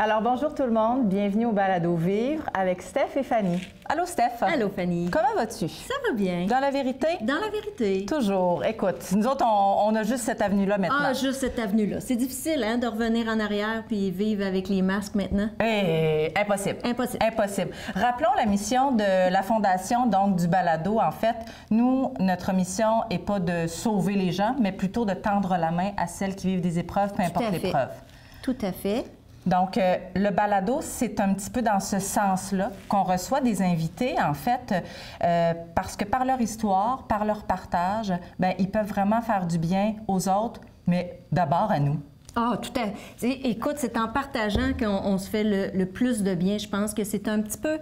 Alors, bonjour tout le monde. Bienvenue au Balado Vivre avec Steph et Fanny. Allô, Steph. Allô, Fanny. Comment vas-tu? Ça va bien. Dans la vérité? Dans la vérité. Toujours. Écoute, nous autres, on a juste cette avenue-là maintenant. Ah, juste cette avenue-là. C'est difficile, hein, de revenir en arrière puis vivre avec les masques maintenant. Impossible. Impossible. Impossible. Rappelons la mission de la Fondation, donc du Balado. En fait, nous, notre mission n'est pas de sauver les gens, mais plutôt de tendre la main à celles qui vivent des épreuves, peu importe l'épreuve. Tout à fait. Donc, le balado, c'est un petit peu dans ce sens-là qu'on reçoit des invités, en fait, parce que par leur histoire, par leur partage, bien, ils peuvent vraiment faire du bien aux autres, mais d'abord à nous. Ah, tout à fait. Écoute, c'est en partageant qu'on se fait le plus de bien. Je pense que c'est un petit peu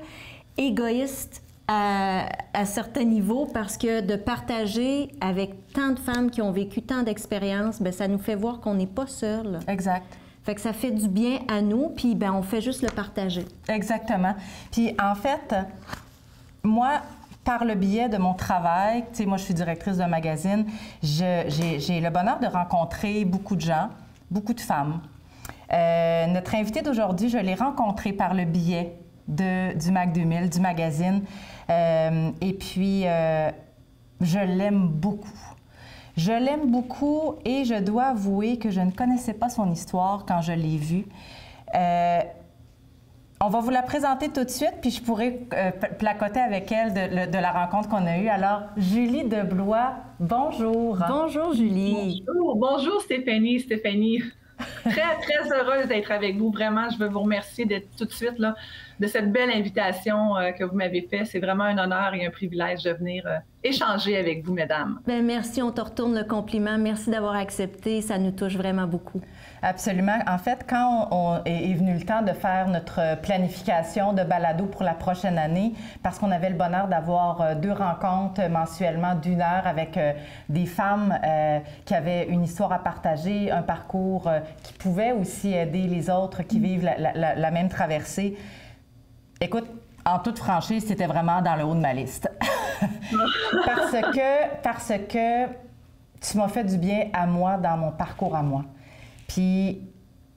égoïste à certains niveaux parce que de partager avec tant de femmes qui ont vécu tant d'expériences, bien, ça nous fait voir qu'on n'est pas seul. Exact. Fait que ça fait du bien à nous, puis ben on fait juste le partager. Exactement. Puis en fait, moi, par le biais de mon travail, tu sais, moi je suis directrice d'un magazine, j'ai le bonheur de rencontrer beaucoup de gens, beaucoup de femmes. Notre invitée d'aujourd'hui, je l'ai rencontrée par le biais du Mag 2000, du magazine. Et puis, je l'aime beaucoup. Je l'aime beaucoup et je dois avouer que je ne connaissais pas son histoire quand je l'ai vue. On va vous la présenter tout de suite, puis je pourrais placoter avec elle de la rencontre qu'on a eue. Alors, Julie Deblois, bonjour. Bonjour, Julie. Bonjour Stéphanie. Très heureuse d'être avec vous. Vraiment, je veux vous remercier d'être tout de suite là, de cette belle invitation que vous m'avez faite. C'est vraiment un honneur et un privilège de venir échanger avec vous, mesdames. Bien, merci, on te retourne le compliment. Merci d'avoir accepté, ça nous touche vraiment beaucoup. Absolument. En fait, quand est venu le temps de faire notre planification de balado pour la prochaine année, parce qu'on avait le bonheur d'avoir 2 rencontres mensuellement d'1 heure avec des femmes qui avaient une histoire à partager, un parcours qui pouvait aussi aider les autres qui vivent la même traversée. Écoute, en toute franchise, c'était vraiment dans le haut de ma liste. parce que tu m'as fait du bien à moi dans mon parcours à moi. Puis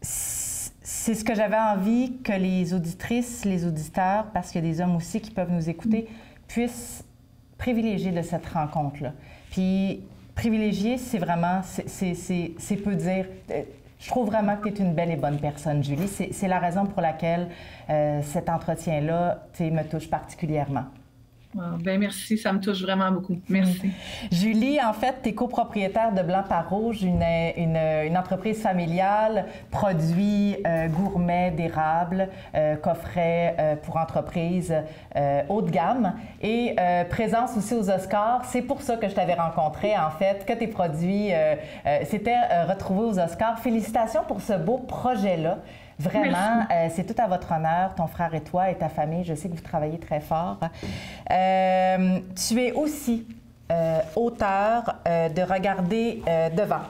c'est ce que j'avais envie que les auditrices, les auditeurs, parce qu'il y a des hommes aussi qui peuvent nous écouter, puissent privilégier de cette rencontre-là. Puis privilégier, c'est vraiment, c'est peu dire. Je trouve vraiment que tu es une belle et bonne personne, Julie. C'est la raison pour laquelle cet entretien-là me touche particulièrement. Bien, merci, ça me touche vraiment beaucoup. Merci. Julie, en fait, tu es copropriétaire de Blanc par Rouge, une entreprise familiale, produits gourmets d'érable, coffrets pour entreprises haut de gamme et présence aussi aux Oscars. C'est pour ça que je t'avais rencontré, en fait, que tes produits s'étaient retrouvés aux Oscars. Félicitations pour ce beau projet-là. Vraiment, c'est tout à votre honneur, ton frère et toi et ta famille. Je sais que vous travaillez très fort. Tu es aussi auteur de Regarder devant.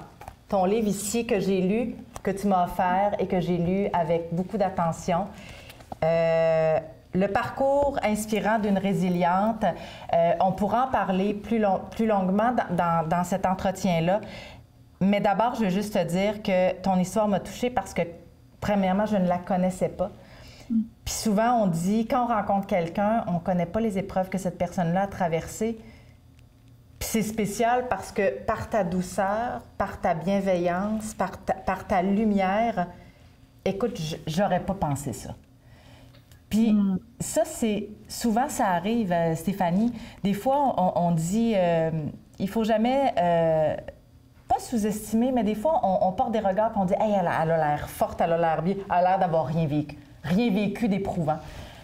Ton livre ici que j'ai lu, que tu m'as offert et que j'ai lu avec beaucoup d'attention. Le parcours inspirant d'une résiliente. On pourra en parler plus longuement dans cet entretien-là. Mais d'abord, je veux juste te dire que ton histoire m'a touchée parce que premièrement, je ne la connaissais pas. Puis souvent, on dit, quand on rencontre quelqu'un, on ne connaît pas les épreuves que cette personne-là a traversées. Puis c'est spécial parce que par ta douceur, par ta bienveillance, par ta lumière, écoute, j'aurais pas pensé ça. Puis ça, c'est... Souvent, ça arrive, Stéphanie. Des fois, on dit, il faut jamais... pas sous-estimer, mais des fois, on porte des regards et on dit « Hey, elle a l'air forte, elle a l'air bien, elle a l'air d'avoir rien vécu d'éprouvant. »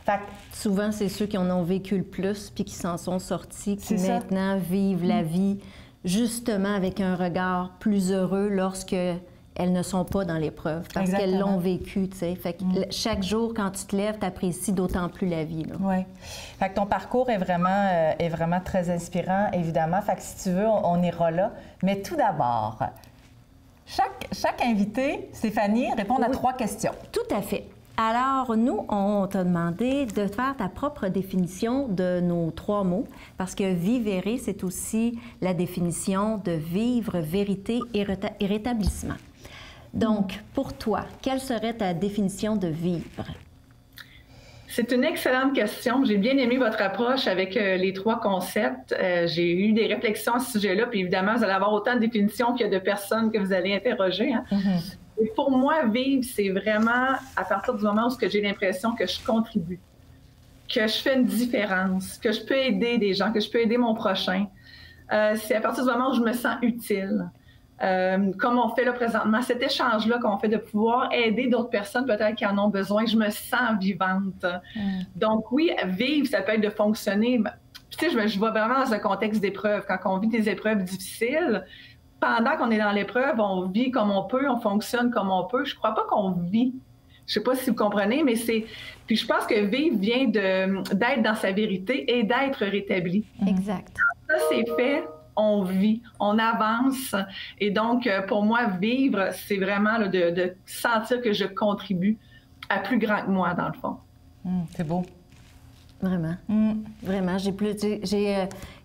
Fait que, souvent, c'est ceux qui en ont vécu le plus puis qui s'en sont sortis, qui maintenant vivent la vie justement avec un regard plus heureux lorsque elles ne sont pas dans l'épreuve, parce qu'elles l'ont vécu, tu sais. Fait que chaque jour, quand tu te lèves, tu apprécies d'autant plus la vie. Oui. Fait que ton parcours est vraiment très inspirant, évidemment. Fait que si tu veux, on ira là. Mais tout d'abord, chaque invité, Stéphanie, répond à 3 questions. Tout à fait. Alors, nous, on t'a demandé de faire ta propre définition de nos 3 mots, parce que vivere, c'est aussi la définition de vivre, vérité et rétablissement. Donc, pour toi, quelle serait ta définition de vivre? C'est une excellente question. J'ai bien aimé votre approche avec les 3 concepts. J'ai eu des réflexions à ce sujet-là, puis évidemment, vous allez avoir autant de définitions qu'il y a de personnes que vous allez interroger. Hein. Et pour moi, vivre, c'est vraiment à partir du moment où j'ai l'impression que je contribue, que je fais une différence, que je peux aider des gens, que je peux aider mon prochain. C'est à partir du moment où je me sens utile. Comme on fait là présentement, cet échange-là qu'on fait de pouvoir aider d'autres personnes peut-être qui en ont besoin, je me sens vivante. Donc oui, vivre, ça peut être de fonctionner. Tu sais, je vois vraiment dans un contexte d'épreuve. Quand on vit des épreuves difficiles, pendant qu'on est dans l'épreuve, on vit comme on peut, on fonctionne comme on peut. Je crois pas qu'on vit. Je sais pas si vous comprenez, mais c'est... Puis je pense que vivre vient d'être dans sa vérité et d'être rétabli. Exact. Quand ça, c'est fait, on vit, on avance. Et donc, pour moi, vivre, c'est vraiment là, de sentir que je contribue à plus grand que moi, dans le fond. C'est beau. Vraiment. Vraiment.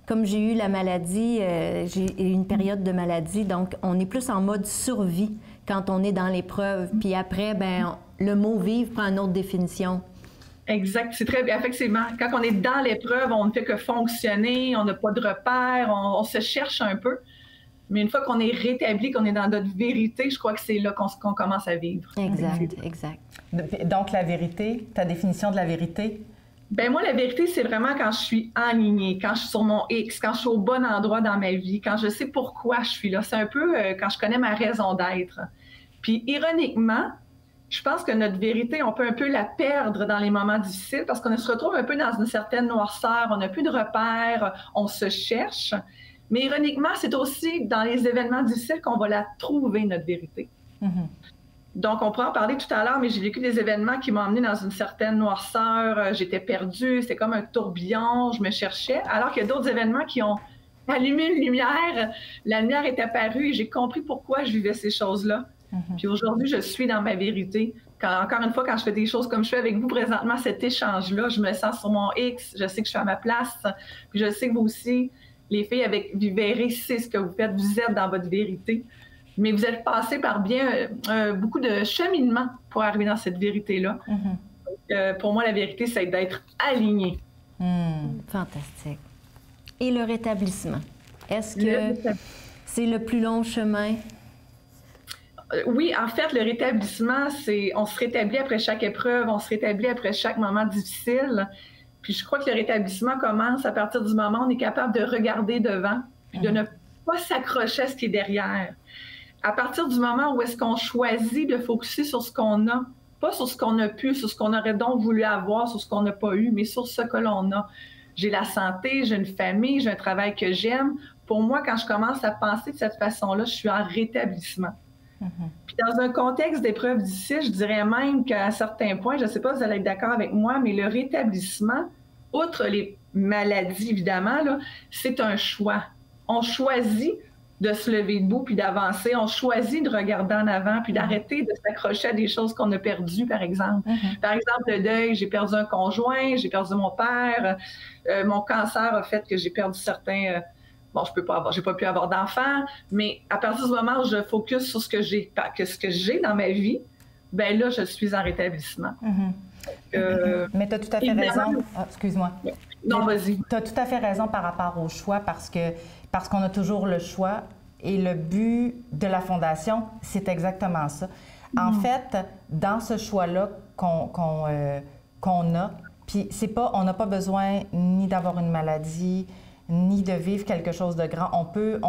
Comme j'ai eu la maladie, j'ai eu une période de maladie, donc on est plus en mode survie quand on est dans l'épreuve. Puis après, ben le mot « vivre » prend une autre définition. Exact, c'est très bien. Effectivement, quand on est dans l'épreuve, on ne fait que fonctionner, on n'a pas de repères, on se cherche un peu. Mais une fois qu'on est rétabli, qu'on est dans notre vérité, je crois que c'est là qu'on commence à vivre. Exact, exact. Donc, la vérité, ta définition de la vérité? Ben moi, la vérité, c'est vraiment quand je suis alignée, quand je suis sur mon X, quand je suis au bon endroit dans ma vie, quand je sais pourquoi je suis là. C'est un peu quand je connais ma raison d'être. Puis, ironiquement, je pense que notre vérité, on peut un peu la perdre dans les moments difficiles parce qu'on se retrouve un peu dans une certaine noirceur, on n'a plus de repères, on se cherche. Mais ironiquement, c'est aussi dans les événements difficiles qu'on va la trouver, notre vérité. Donc, on pourra en parler tout à l'heure, mais j'ai vécu des événements qui m'ont emmené dans une certaine noirceur. J'étais perdue, c'était comme un tourbillon, je me cherchais. Alors qu'il y a d'autres événements qui ont allumé une lumière, la lumière est apparue et j'ai compris pourquoi je vivais ces choses-là. Puis aujourd'hui, je suis dans ma vérité. Encore une fois, quand je fais des choses comme je fais avec vous présentement, cet échange-là, je me sens sur mon X, je sais que je suis à ma place. Puis je sais que vous aussi, les filles avec Vivere, c'est ce que vous faites, vous êtes dans votre vérité. Mais vous êtes passé par bien beaucoup de cheminement pour arriver dans cette vérité-là. Pour moi, la vérité, c'est d'être aligné. Fantastique. Et le rétablissement, est-ce que c'est le plus long chemin? Oui, en fait, le rétablissement, c'est on se rétablit après chaque épreuve, on se rétablit après chaque moment difficile. Puis je crois que le rétablissement commence à partir du moment où on est capable de regarder devant, puis de ne pas s'accrocher à ce qui est derrière. À partir du moment où est-ce qu'on choisit de focusser sur ce qu'on a, pas sur ce qu'on a pu, sur ce qu'on aurait donc voulu avoir, sur ce qu'on n'a pas eu, mais sur ce que l'on a. J'ai la santé, j'ai une famille, j'ai un travail que j'aime. Pour moi, quand je commence à penser de cette façon-là, je suis en rétablissement. Puis dans un contexte d'épreuve difficile, je dirais même qu'à certains points, je ne sais pas si vous allez être d'accord avec moi, mais le rétablissement, outre les maladies évidemment, là, c'est un choix. On choisit de se lever debout puis d'avancer. On choisit de regarder en avant puis d'arrêter de s'accrocher à des choses qu'on a perdues, par exemple. Par exemple, le deuil, j'ai perdu un conjoint, j'ai perdu mon père, mon cancer a fait que j'ai perdu certains... Bon, j'ai pas pu avoir d'enfants, mais à partir du moment où je focus sur ce que j'ai dans ma vie, ben là, je suis en rétablissement. Mais tu as tout à fait raison. Ah, excuse-moi. Non, vas-y. Tu as tout à fait raison par rapport au choix parce qu'on a toujours le choix et le but de la Fondation, c'est exactement ça. En fait, dans ce choix-là qu'on a, puis on n'a pas besoin ni d'avoir une maladie, ni de vivre quelque chose de grand. On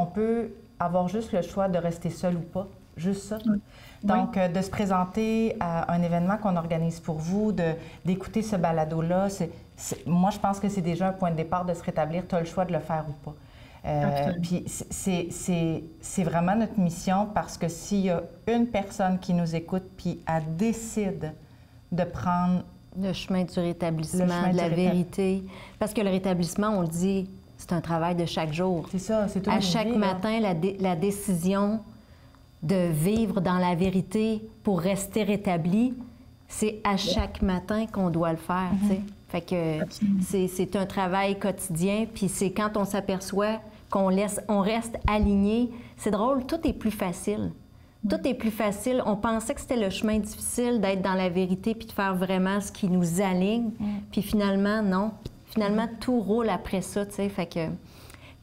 peut avoir juste le choix de rester seul ou pas, juste ça. Donc, de se présenter à un événement qu'on organise pour vous, d'écouter ce balado-là, moi, je pense que c'est déjà un point de départ de se rétablir. Tu as le choix de le faire ou pas. Puis c'est vraiment notre mission parce que s'il y a une personne qui nous écoute puis elle décide de prendre le chemin du rétablissement, de la vérité, parce que le rétablissement, on le dit, c'est un travail de chaque jour. C'est ça, c'est tout. À chaque matin, la décision de vivre dans la vérité pour rester rétabli, c'est à chaque matin qu'on doit le faire, tu sais. Fait que c'est un travail quotidien, puis c'est quand on s'aperçoit on reste aligné. C'est drôle, tout est plus facile Tout est plus facile. On pensait que c'était le chemin difficile d'être dans la vérité puis de faire vraiment ce qui nous aligne. Puis finalement, non. Finalement, tout roule après ça, tu sais. Fait que...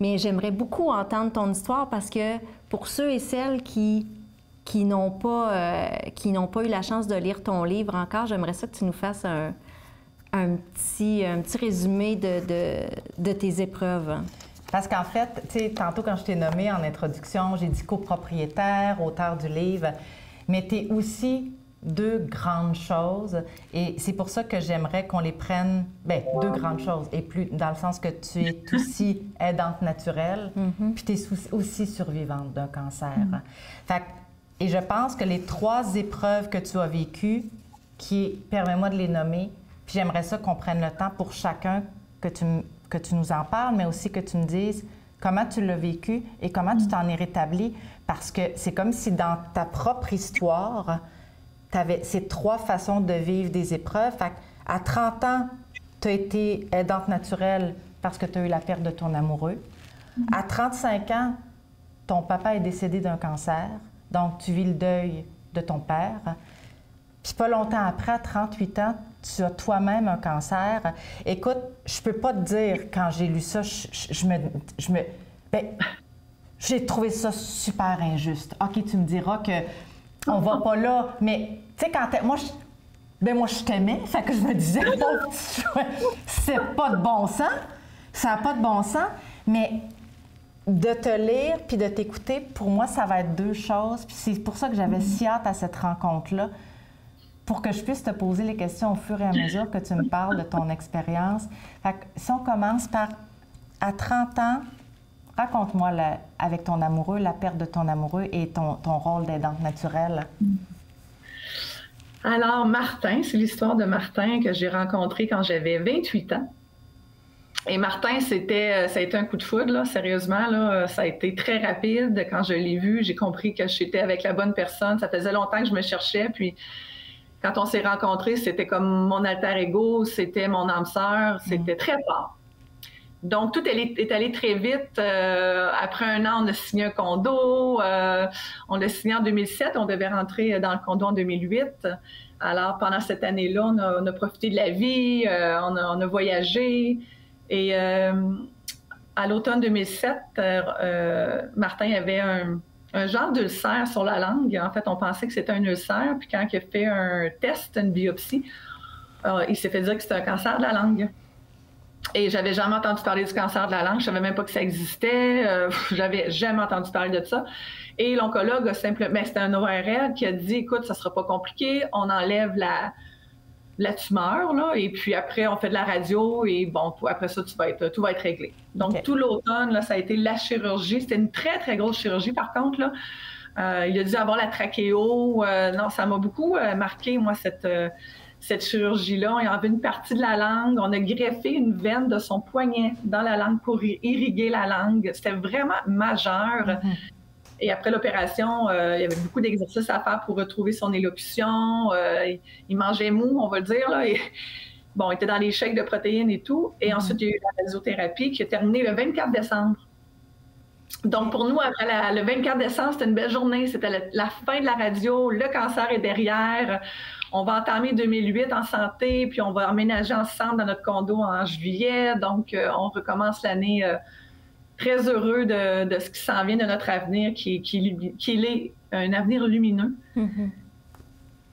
Mais j'aimerais beaucoup entendre ton histoire parce que pour ceux et celles qui n'ont pas eu la chance de lire ton livre encore, j'aimerais ça que tu nous fasses un petit résumé de tes épreuves. Parce qu'en fait, tu sais, tantôt quand je t'ai nommée en introduction, j'ai dit copropriétaire, auteur du livre, mais tu es aussi deux grandes choses et c'est pour ça que j'aimerais qu'on les prenne, bien, deux grandes choses et plus dans le sens que tu es aussi aidante naturelle, puis tu es aussi survivante d'un cancer. Fait, et je pense que les 3 épreuves que tu as vécues, permets-moi de les nommer, puis j'aimerais ça qu'on prenne le temps pour chacun que tu nous en parles, mais aussi que tu me dises comment tu l'as vécu et comment tu t'en es rétabli, parce que c'est comme si dans ta propre histoire, tu avais ces 3 façons de vivre des épreuves. Fait à 30 ans, tu as été aidante naturelle parce que tu as eu la perte de ton amoureux. À 35 ans, ton papa est décédé d'un cancer, donc tu vis le deuil de ton père. Puis pas longtemps après, à 38 ans, tu as toi-même un cancer. Écoute, je peux pas te dire, quand j'ai lu ça, j'ai trouvé ça super injuste. OK, tu me diras que on va pas là, mais tu sais, moi, je t'aimais, fait que je me disais, bon, c'est pas de bon sens, ça n'a pas de bon sens, mais de te lire puis de t'écouter, pour moi, ça va être 2 choses. Puis c'est pour ça que j'avais si hâte à cette rencontre-là, pour que je puisse te poser les questions au fur et à mesure que tu me parles de ton expérience. Fait que si on commence par, à 30 ans, raconte-moi, avec ton amoureux, la perte de ton amoureux et ton rôle d'aidante naturelle. Alors, Martin, c'est l'histoire de Martin que j'ai rencontré quand j'avais 28 ans. Et Martin, ça a été un coup de foudre, là, sérieusement. Là, ça a été très rapide. Quand je l'ai vu, j'ai compris que j'étais avec la bonne personne. Ça faisait longtemps que je me cherchais. Puis, quand on s'est rencontrés, c'était comme mon alter ego, c'était mon âme sœur. C'était très fort. Donc, tout est allé très vite. Après 1 an, on a signé un condo. On l'a signé en 2007. On devait rentrer dans le condo en 2008. Alors, pendant cette année-là, on a profité de la vie. On a voyagé. Et à l'automne 2007, Martin avait un genre d'ulcère sur la langue. En fait, on pensait que c'était un ulcère. Puis quand il a fait un test, une biopsie, il s'est fait dire que c'était un cancer de la langue. Et j'avais jamais entendu parler du cancer de la langue. Je savais même pas que ça existait. J'avais jamais entendu parler de ça. Et l'oncologue a simplement... Mais c'était un ORL qui a dit, écoute, ça sera pas compliqué. On enlève la tumeur, là, et puis après, on fait de la radio, et bon, après ça, tout va être réglé. Donc, Tout l'automne, là, ça a été la chirurgie. C'était une très, très grosse chirurgie, par contre, là. Il a dû avoir la trachéo. Non, ça m'a beaucoup marqué, moi, cette chirurgie-là. On a enlevé une partie de la langue. On a greffé une veine de son poignet dans la langue pour irriguer la langue. C'était vraiment majeur. Et après l'opération, il y avait beaucoup d'exercices à faire pour retrouver son élocution. Il mangeait mou, on va le dire. Là. Et, bon, il était dans les shakes de protéines et tout. Et ensuite, il y a eu la radiothérapie qui a terminé le 24 décembre. Donc, pour nous, après le 24 décembre, c'était une belle journée. C'était la fin de la radio. Le cancer est derrière. On va entamer 2008 en santé, puis on va emménager ensemble dans notre condo en juillet. Donc, on recommence l'année très heureux de ce qui s'en vient de notre avenir, qui est un avenir lumineux.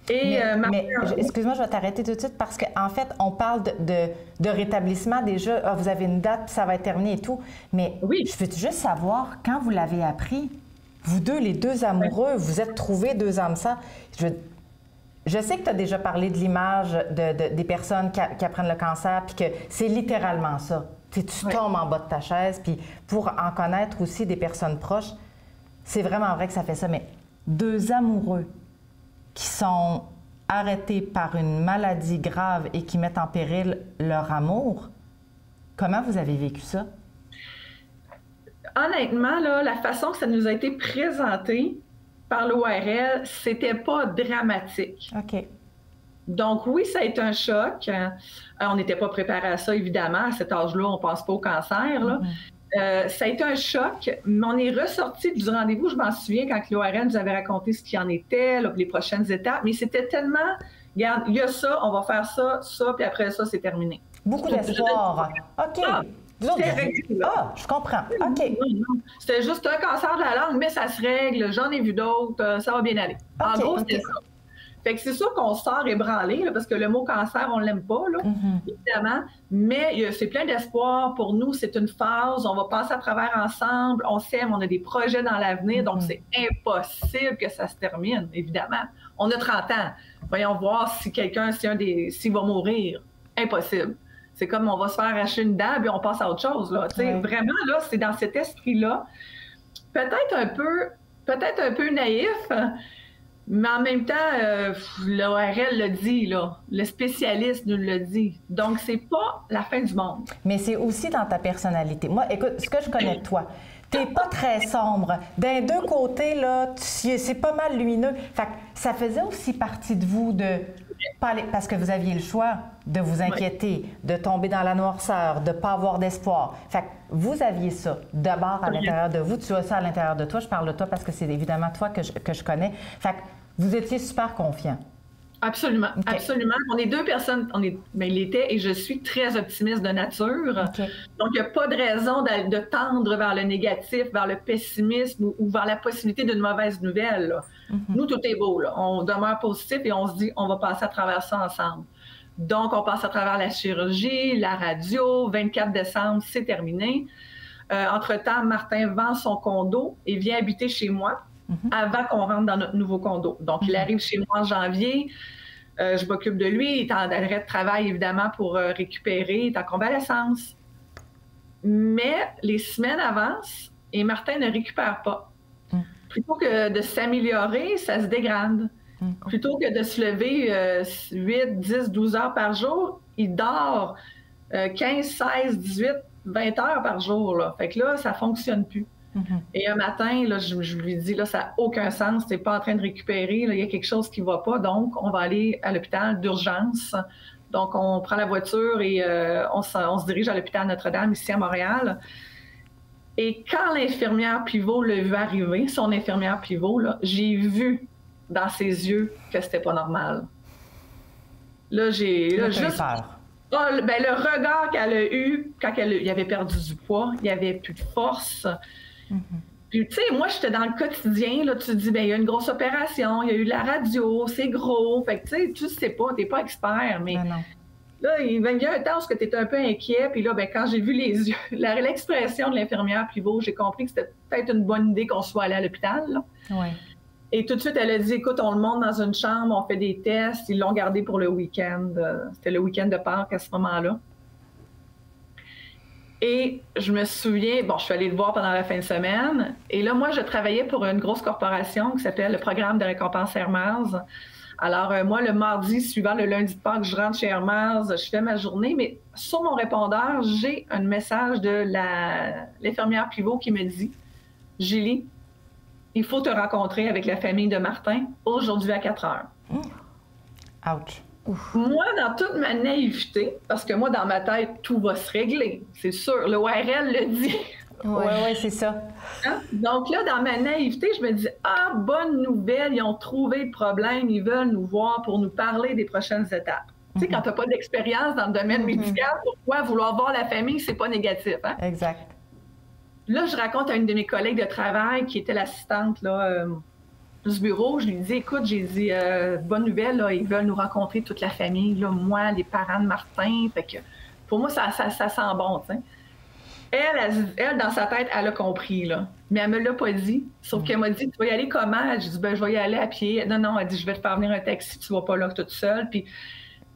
Et, mais excuse-moi, je vais t'arrêter tout de suite parce qu'en fait, on parle de rétablissement déjà. Vous avez une date, puis ça va être terminé et tout. Mais oui. Je veux juste savoir, quand vous l'avez appris, vous deux, les deux amoureux, vous êtes trouvés 2 âmes sœurs. Je sais que tu as déjà parlé de l'image des personnes qui apprennent le cancer, puis que c'est littéralement ça. Tu tombes en bas de ta chaise, puis pour en connaître aussi des personnes proches, c'est vraiment vrai que ça fait ça. Mais 2 amoureux qui sont arrêtés par une maladie grave et qui mettent en péril leur amour, comment vous avez vécu ça? Honnêtement, là, la façon que ça nous a été présenté par l'ORL, c'était pas dramatique. OK. Donc oui, ça a été un choc. On n'était pas préparé à ça, évidemment. À cet âge-là, on ne pense pas au cancer. Là. Ça a été un choc, mais on est ressorti du rendez-vous. Je m'en souviens quand l'ORL nous avait raconté ce qu'il en était, là, les prochaines étapes, mais c'était tellement, regarde, il y a ça, on va faire ça, ça, puis après ça, c'est terminé. Beaucoup d'espoir. OK. Je comprends. OK. C'était juste un cancer de la langue, mais ça se règle, j'en ai vu d'autres, ça va bien aller. En gros, c'était ça. Fait que c'est sûr qu'on sort ébranlé, là, parce que le mot cancer, on l'aime pas, là, évidemment, mais c'est plein d'espoir pour nous. C'est une phase, on va passer à travers ensemble, on s'aime, on a des projets dans l'avenir, donc c'est impossible que ça se termine, évidemment. On a 30 ans. Voyons voir si quelqu'un, s'il va mourir. Impossible. C'est comme on va se faire arracher une dent, puis on passe à autre chose, là. Vraiment, là, c'est dans cet esprit-là. Peut-être un peu naïf, mais en même temps, l'ORL le dit, là, le spécialiste nous le dit. Donc, c'est pas la fin du monde. Mais c'est aussi dans ta personnalité. Moi, écoute, ce que je connais de toi, t'es pas très sombre. D'un deux côtés, là, c'est pas mal lumineux. Fait que ça faisait aussi partie de vous de parler, parce que vous aviez le choix de vous inquiéter, de tomber dans la noirceur, de pas avoir d'espoir. Fait que vous aviez ça d'abord à l'intérieur de vous, tu as ça à l'intérieur de toi. Je parle de toi parce que c'est évidemment toi que je connais. Fait que vous étiez super confiants. Absolument, absolument. On est deux personnes, il était et je suis très optimiste de nature. Donc, il n'y a pas de raison de tendre vers le négatif, vers le pessimisme ou vers la possibilité d'une mauvaise nouvelle. Nous, tout est beau. Là. On demeure positif et on se dit, on va passer à travers ça ensemble. Donc, on passe à travers la chirurgie, la radio. 24 décembre, c'est terminé. Entre-temps, Martin vend son condo et vient habiter chez moi. Avant qu'on rentre dans notre nouveau condo. Donc, il arrive chez moi en janvier. Je m'occupe de lui. Il est en arrêt de travail, évidemment, pour récupérer. Il est en convalescence. Mais les semaines avancent et Martin ne récupère pas. Plutôt que de s'améliorer, ça se dégrade. Plutôt que de se lever 8, 10, 12 heures par jour, il dort 15, 16, 18, 20 heures par jour. Là. Fait que là, ça ne fonctionne plus. Et un matin, là, je lui dis, là, ça n'a aucun sens, tu n'es pas en train de récupérer, là, il y a quelque chose qui ne va pas, donc on va aller à l'hôpital d'urgence. Donc, on prend la voiture et on se dirige à l'hôpital Notre-Dame, ici à Montréal. Et quand l'infirmière pivot l'a vu arriver, son infirmière pivot, là, j'ai vu dans ses yeux que c'était pas normal. Là, j'ai juste... le regard qu'elle a eu quand il avait perdu du poids, il n'y avait plus de force. Puis, tu sais, moi, j'étais dans le quotidien, là, tu te dis, il y a une grosse opération, il y a eu de la radio, c'est gros. Fait que, tu sais, tu sais pas, t'es pas expert, mais là, il y a un temps où tu étais un peu inquiet, puis là, quand j'ai vu les yeux, l'expression de l'infirmière pivot, j'ai compris que c'était peut-être une bonne idée qu'on soit allé à l'hôpital, là. Et tout de suite, elle a dit, écoute, on le monte dans une chambre, on fait des tests, ils l'ont gardé pour le week-end. C'était le week-end de Pâques à ce moment-là. Et je me souviens, je suis allée le voir pendant la fin de semaine. Et là, moi, je travaillais pour une grosse corporation qui s'appelle le Programme de récompense Hermès. Alors, moi, le mardi suivant, le lundi de Pâques, je rentre chez Hermès, je fais ma journée. Mais sur mon répondeur, j'ai un message de l'infirmière pivot qui me dit, « Julie, il faut te rencontrer avec la famille de Martin aujourd'hui à 4 heures. » Ouch. Moi, dans toute ma naïveté, parce que moi, dans ma tête, tout va se régler, c'est sûr, le ORL le dit. Oui, c'est ça. Hein? Donc là, dans ma naïveté, je me dis, bonne nouvelle, ils ont trouvé le problème, ils veulent nous voir pour nous parler des prochaines étapes. Tu sais, quand tu n'as pas d'expérience dans le domaine médical, pourquoi vouloir voir la famille, c'est pas négatif, hein? Exact. Là, je raconte à une de mes collègues de travail qui était l'assistante, là, du bureau, je lui dis, écoute, j'ai dit, bonne nouvelle, là, ils veulent nous rencontrer toute la famille, là, moi, les parents de Martin, fait que pour moi, ça sent bon, tu sais. Elle, dans sa tête, elle a compris, là, mais elle me l'a pas dit, sauf qu'elle m'a dit, tu vas y aller comment? J'ai dit, je vais y aller à pied. Non, elle dit, je vais te faire venir un taxi, tu vas pas là toute seule, puis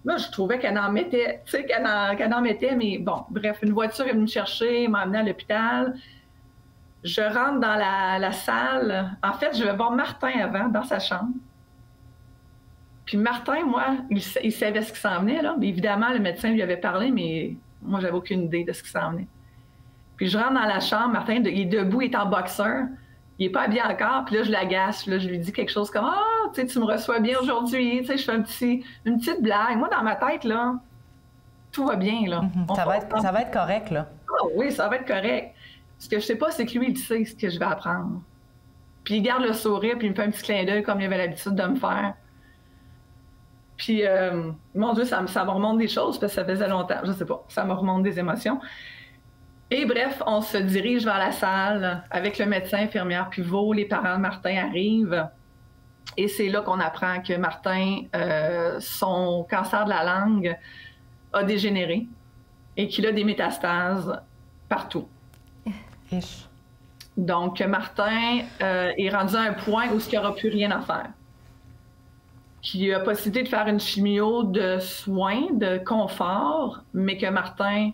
là, je trouvais qu'elle en mettait, tu sais, qu'elle en mettait, mais bon, bref, une voiture est venue me chercher, m'a amenée à l'hôpital. Je rentre dans la salle. En fait, je vais voir Martin avant, dans sa chambre. Puis Martin, moi, il savait ce qui s'en venait, là. Mais évidemment, le médecin lui avait parlé, mais moi, j'avais aucune idée de ce qui s'en venait. Puis je rentre dans la chambre, Martin, il est debout, il est en boxeur. Il n'est pas habillé encore, puis là, je l'agace. Là, je lui dis quelque chose comme « Ah, tu sais, tu me reçois bien aujourd'hui. » Tu sais, je fais une petite blague. Moi, dans ma tête, là, tout va bien, là. Ça va être correct, là. Oh, oui, ça va être correct. Ce que je sais pas, c'est que lui, il sait ce que je vais apprendre. Puis il garde le sourire, puis il me fait un petit clin d'œil comme il avait l'habitude de me faire. Puis, mon Dieu, ça me remonte des choses, parce que ça faisait longtemps, je sais pas, ça me remonte des émotions. Et bref, on se dirige vers la salle avec le médecin, infirmière pivot, les parents de Martin arrivent. Et c'est là qu'on apprend que Martin, son cancer de la langue a dégénéré et qu'il a des métastases partout. Ich. Donc, Martin est rendu à un point où il n'y aura plus rien à faire. Qu'il a possibilité de faire une chimio de soins, de confort, mais que Martin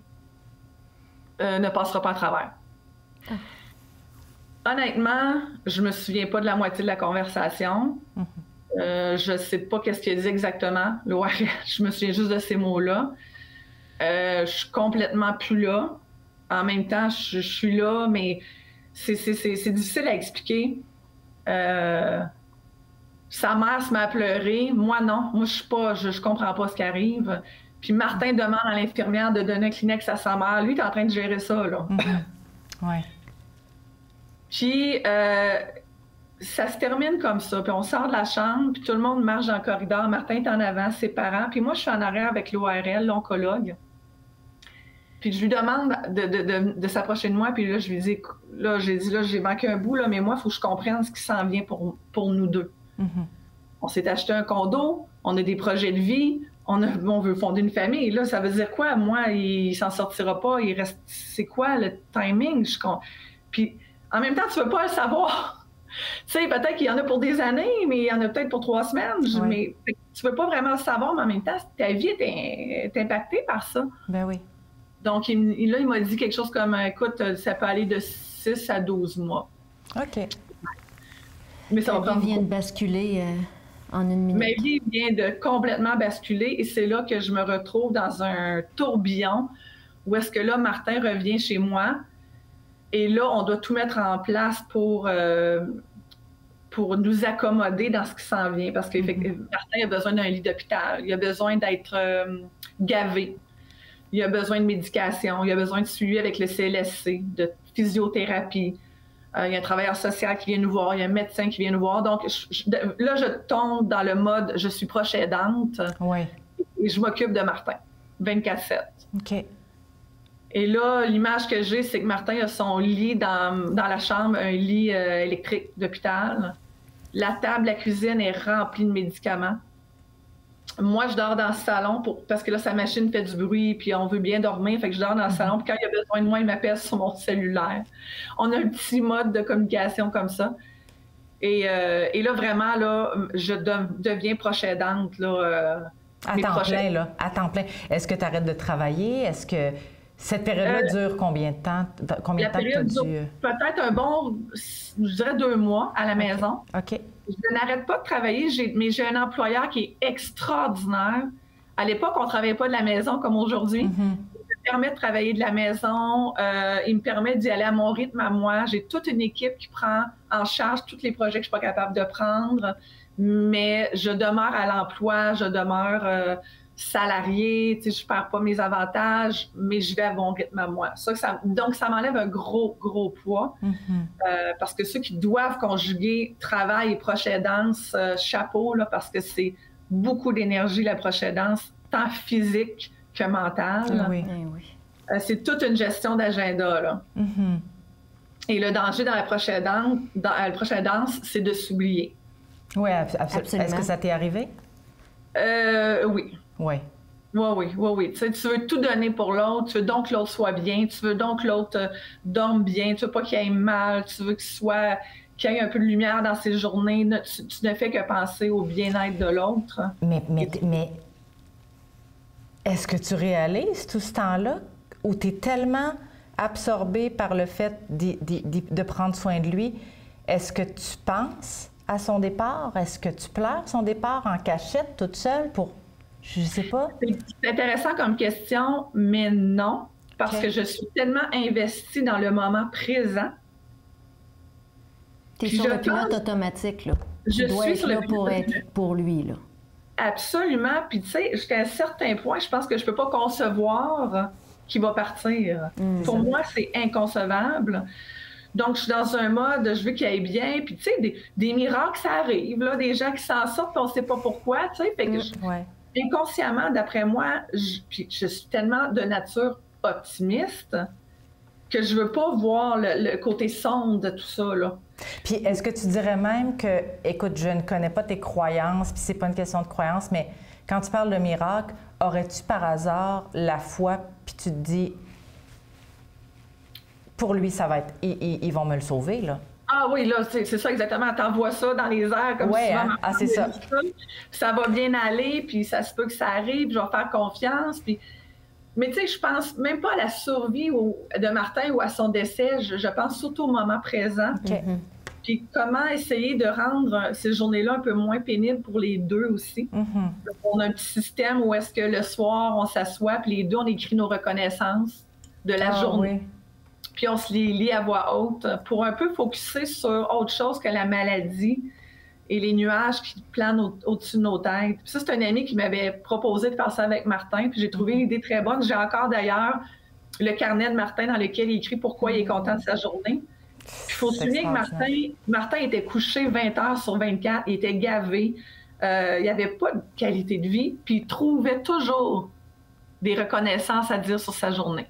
ne passera pas à travers. Honnêtement, je me souviens pas de la moitié de la conversation. Je sais pas qu'est-ce qu'il a dit exactement. Je me souviens juste de ces mots-là. Je suis complètement plus là. En même temps, je suis là, mais c'est difficile à expliquer. Sa mère se met à pleurer. Moi, non. Moi, je comprends pas ce qui arrive. Puis Martin demande à l'infirmière de donner un Kleenex à sa mère. Lui, il est en train de gérer ça, là. Ouais. Puis, ça se termine comme ça. Puis on sort de la chambre, puis tout le monde marche dans le corridor. Martin est en avant, ses parents. Puis moi, je suis en arrière avec l'ORL, l'oncologue. Puis je lui demande de s'approcher de moi. Puis là, je lui dis, j'ai manqué un bout, là, mais moi, il faut que je comprenne ce qui s'en vient pour nous deux. On s'est acheté un condo, on a des projets de vie, on veut fonder une famille. Là, ça veut dire quoi? Moi, il s'en sortira pas. Il reste. C'est quoi le timing? Puis en même temps, tu veux pas le savoir. Tu sais, peut-être qu'il y en a pour des années, mais il y en a peut-être pour 3 semaines. Mais tu veux pas vraiment le savoir, mais en même temps, ta vie est impactée par ça. Ben oui. Donc, il m'a dit quelque chose comme, écoute, ça peut aller de 6 à 12 mois. OK. Mais ça va prendre vient de basculer en une minute. Ma vie vient de complètement basculer et c'est là que je me retrouve dans un tourbillon où est-ce que là, Martin revient chez moi et là, on doit tout mettre en place pour nous accommoder dans ce qui s'en vient parce que Martin a besoin d'un lit d'hôpital, il a besoin d'être gavé, il a besoin de médication, il a besoin de suivi avec le CLSC, de physiothérapie. Il y a un travailleur social qui vient nous voir, il y a un médecin qui vient nous voir. Donc, là, je tombe dans le mode « je suis proche aidante » et je m'occupe de Martin, 24/7. OK. Et là, l'image que j'ai, c'est que Martin a son lit dans la chambre, un lit électrique d'hôpital. La table, la cuisine est remplie de médicaments. Moi, je dors dans le salon parce que là, sa machine fait du bruit, puis on veut bien dormir, fait que je dors dans le salon, puis quand il a besoin de moi, il m'appelle sur mon cellulaire. On a un petit mode de communication comme ça. Et là, vraiment, là, je deviens proche aidante, là. À temps plein, là. À temps plein. Est-ce que tu arrêtes de travailler? Est-ce que cette période-là dure combien de temps? Combien de temps que tu as dû... Peut-être un bon, je dirais 2 mois à la maison. OK. Je n'arrête pas de travailler, mais j'ai un employeur qui est extraordinaire. À l'époque, on ne travaillait pas de la maison comme aujourd'hui. Il me permet de travailler de la maison. Il me permet d'y aller à mon rythme à moi. J'ai toute une équipe qui prend en charge tous les projets que je ne suis pas capable de prendre. Mais je demeure à l'emploi, je demeure salariée. Je ne perds pas mes avantages, mais je vais à mon rythme à moi. Donc, ça m'enlève un gros poids. Parce que ceux qui doivent conjuguer travail et proche aidance, chapeau, là, parce que c'est beaucoup d'énergie, la proche aidance, tant physique que mentale. Oui. C'est toute une gestion d'agenda, là. Et le danger dans la proche aidance, c'est de s'oublier. Oui, absolument. Est-ce que ça t'est arrivé? Oui. Oui. Oui. Tu veux tout donner pour l'autre, tu veux donc que l'autre soit bien, tu veux donc que l'autre dorme bien, tu veux pas qu'il aille mal, tu veux qu'il y ait un peu de lumière dans ses journées, tu ne fais que penser au bien-être de l'autre. Mais est-ce que tu réalises tout ce temps-là où tu es tellement absorbée par le fait de prendre soin de lui? Est-ce que tu penses à son départ? Est-ce que tu pleures son départ en cachette, toute seule, pour... Je sais pas. C'est intéressant comme question, mais non, parce que je suis tellement investie dans le moment présent. Tu es sur le pilote automatique, là. Tu dois être là pour être pour lui, là. Absolument. Puis tu sais, jusqu'à un certain point, je pense que je peux pas concevoir qui va partir. Pour moi, c'est inconcevable. Donc, je suis dans un mode, je veux qu'il aille bien. Puis, tu sais, des miracles, ça arrive, là, des gens qui s'en sortent, puis on ne sait pas pourquoi, tu sais. Fait que inconsciemment, d'après moi, puis je suis tellement de nature optimiste que je veux pas voir le côté sombre de tout ça, là. Puis est-ce que tu dirais même que, écoute, je ne connais pas tes croyances, puis c'est pas une question de croyance, mais quand tu parles de miracle, aurais-tu par hasard la foi, puis tu te dis, pour lui, ça va être, ils vont me le sauver, là? Ah oui, là, c'est ça exactement. T'envoies ça dans les airs comme souvent. Hein? Ah, c'est ça. Ça va bien aller, puis ça se peut que ça arrive, je vais faire confiance, puis... Mais tu sais, je pense même pas à la survie de Martin ou à son décès, je pense surtout au moment présent. Puis comment essayer de rendre ces journées-là un peu moins pénibles pour les deux aussi. On a un petit système où est-ce que le soir, on s'assoit, puis les deux, on écrit nos reconnaissances de la journée. Puis on se les lit à voix haute pour un peu focusser sur autre chose que la maladie et les nuages qui planent au-dessus de nos têtes. Puis ça, c'est un ami qui m'avait proposé de faire ça avec Martin, puis j'ai trouvé l'idée très bonne. J'ai encore d'ailleurs le carnet de Martin dans lequel il écrit pourquoi il est content de sa journée. Puis il faut se souvenir que Martin était couché 20 heures sur 24, il était gavé, il n'y avait pas de qualité de vie, puis il trouvait toujours des reconnaissances à dire sur sa journée.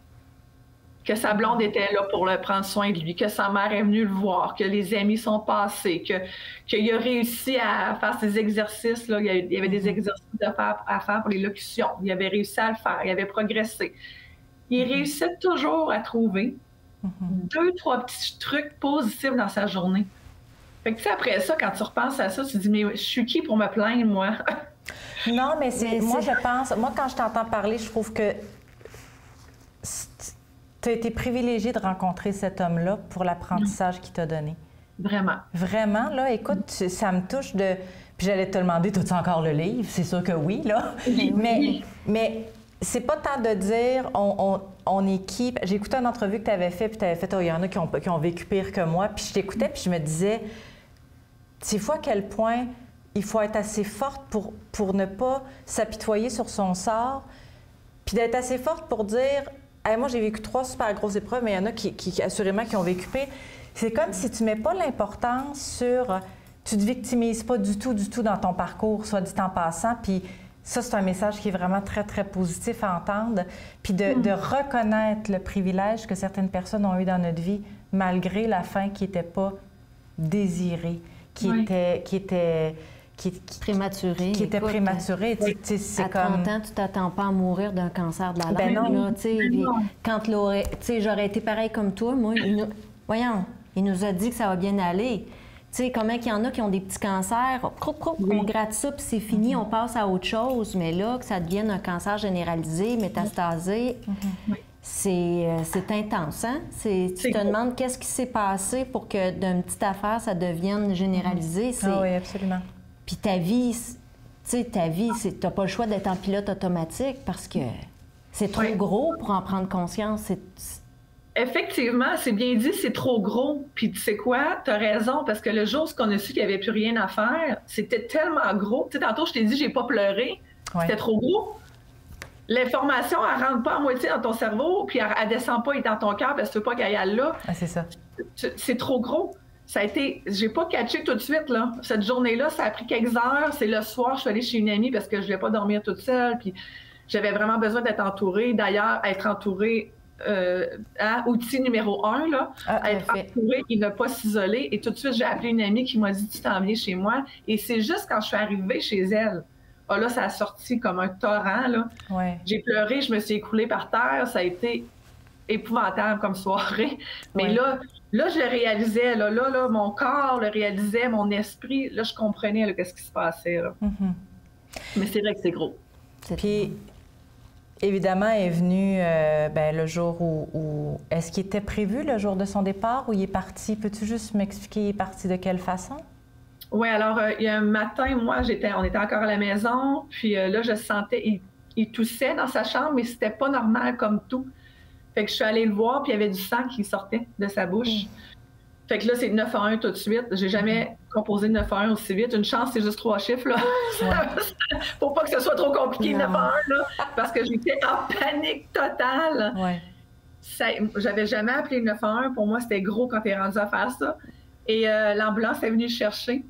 Que sa blonde était là pour le prendre soin de lui, que sa mère est venue le voir, que les amis sont passés, qu'il a réussi à faire ses exercices. Là. Il y avait des exercices à faire pour les locutions. Il avait réussi à le faire. Il avait progressé. Il réussissait toujours à trouver 2-3 petits trucs positifs dans sa journée. Fait que, tu sais, après ça, quand tu repenses à ça, tu te dis, mais je suis qui pour me plaindre, moi? Non, mais moi, je pense... Moi, quand je t'entends parler, je trouve que tu as été privilégiée de rencontrer cet homme-là pour l'apprentissage qu'il t'a donné. Vraiment. Vraiment, là, écoute, ça me touche de... Puis j'allais te demander, as-tu encore le livre? C'est sûr que oui, là. Mais c'est pas tant de dire, on est qui? J'ai écouté une entrevue que tu avais fait, puis tu avais fait, il y en a qui ont vécu pire que moi. Puis je t'écoutais, puis je me disais, c'est fou à quel point il faut être assez forte pour ne pas s'apitoyer sur son sort, puis d'être assez forte pour dire... Hey, moi, j'ai vécu 3 super grosses épreuves, mais il y en a qui assurément, qui ont vécu pire. C'est comme si tu ne mets pas l'importance sur... Tu ne te victimises pas du tout dans ton parcours, soit dit en passant. Puis ça, c'est un message qui est vraiment très, très positif à entendre. Puis de reconnaître le privilège que certaines personnes ont eu dans notre vie, malgré la fin qui n'était pas désirée, qui était prématuré. Qui était prématuré. C'est à comme... 30 ans, tu t'attends pas à mourir d'un cancer de la langue. Ben non. Là, quand j'aurais été pareil comme toi, moi, il nous a dit que ça va bien aller. Tu sais, comment il y en a qui ont des petits cancers, on gratte ça, puis c'est fini, on passe à autre chose. Mais là, que ça devienne un cancer généralisé, métastasé, c'est intense, hein? Tu te demandes qu'est-ce qui s'est passé pour que d'une petite affaire, ça devienne généralisé. Ah oui, absolument. Puis ta vie, t'as pas le choix d'être en pilote automatique parce que c'est trop gros pour en prendre conscience. Effectivement, c'est bien dit, c'est trop gros. Puis tu sais quoi? T'as raison, parce que le jour où on a su qu'il n'y avait plus rien à faire, c'était tellement gros. Tu sais, tantôt, je t'ai dit, j'ai pas pleuré. C'était trop gros. L'information, elle rentre pas à moitié dans ton cerveau, puis elle descend pas dans ton cœur parce que tu veux pas qu'elle aille là. Ah, c'est ça. C'est trop gros. Ça a été... J'ai pas catché tout de suite, là. Cette journée-là, ça a pris quelques heures. C'est le soir, je suis allée chez une amie parce que je voulais pas dormir toute seule, puis j'avais vraiment besoin d'être entourée. D'ailleurs, être entourée, outil numéro 1, là, être entourée et ne pas s'isoler. Et tout de suite, j'ai appelé une amie qui m'a dit « Tu t'en viens chez moi ». Et c'est juste quand je suis arrivée chez elle, là, ça a sorti comme un torrent, là. J'ai pleuré, je me suis écroulée par terre. Ça a été épouvantable comme soirée. Mais là, je le réalisais. Là, mon corps le réalisait, mon esprit. Là, je comprenais qu'est-ce qui se passait. Là. Mais c'est vrai que c'est gros. Puis, évidemment, est venu le jour où... Est-ce qu'il était prévu le jour de son départ ou il est parti? Peux-tu juste m'expliquer, il est parti de quelle façon? Oui, alors, il y a un matin, moi, on était encore à la maison. Puis là, je sentais... Il toussait dans sa chambre, mais c'était pas normal comme tout. Fait que je suis allée le voir, puis il y avait du sang qui sortait de sa bouche. Fait que là, c'est 911 tout de suite. J'ai jamais composer le 911 aussi vite. Une chance, c'est juste 3 chiffres, là. Ouais. Faut pas que ce soit trop compliqué, le 911, là, parce que j'étais en panique totale. Ouais. J'avais jamais appelé le 911. Pour moi, c'était gros quand t'es rendu à faire ça. Et l'ambulance est venue le chercher.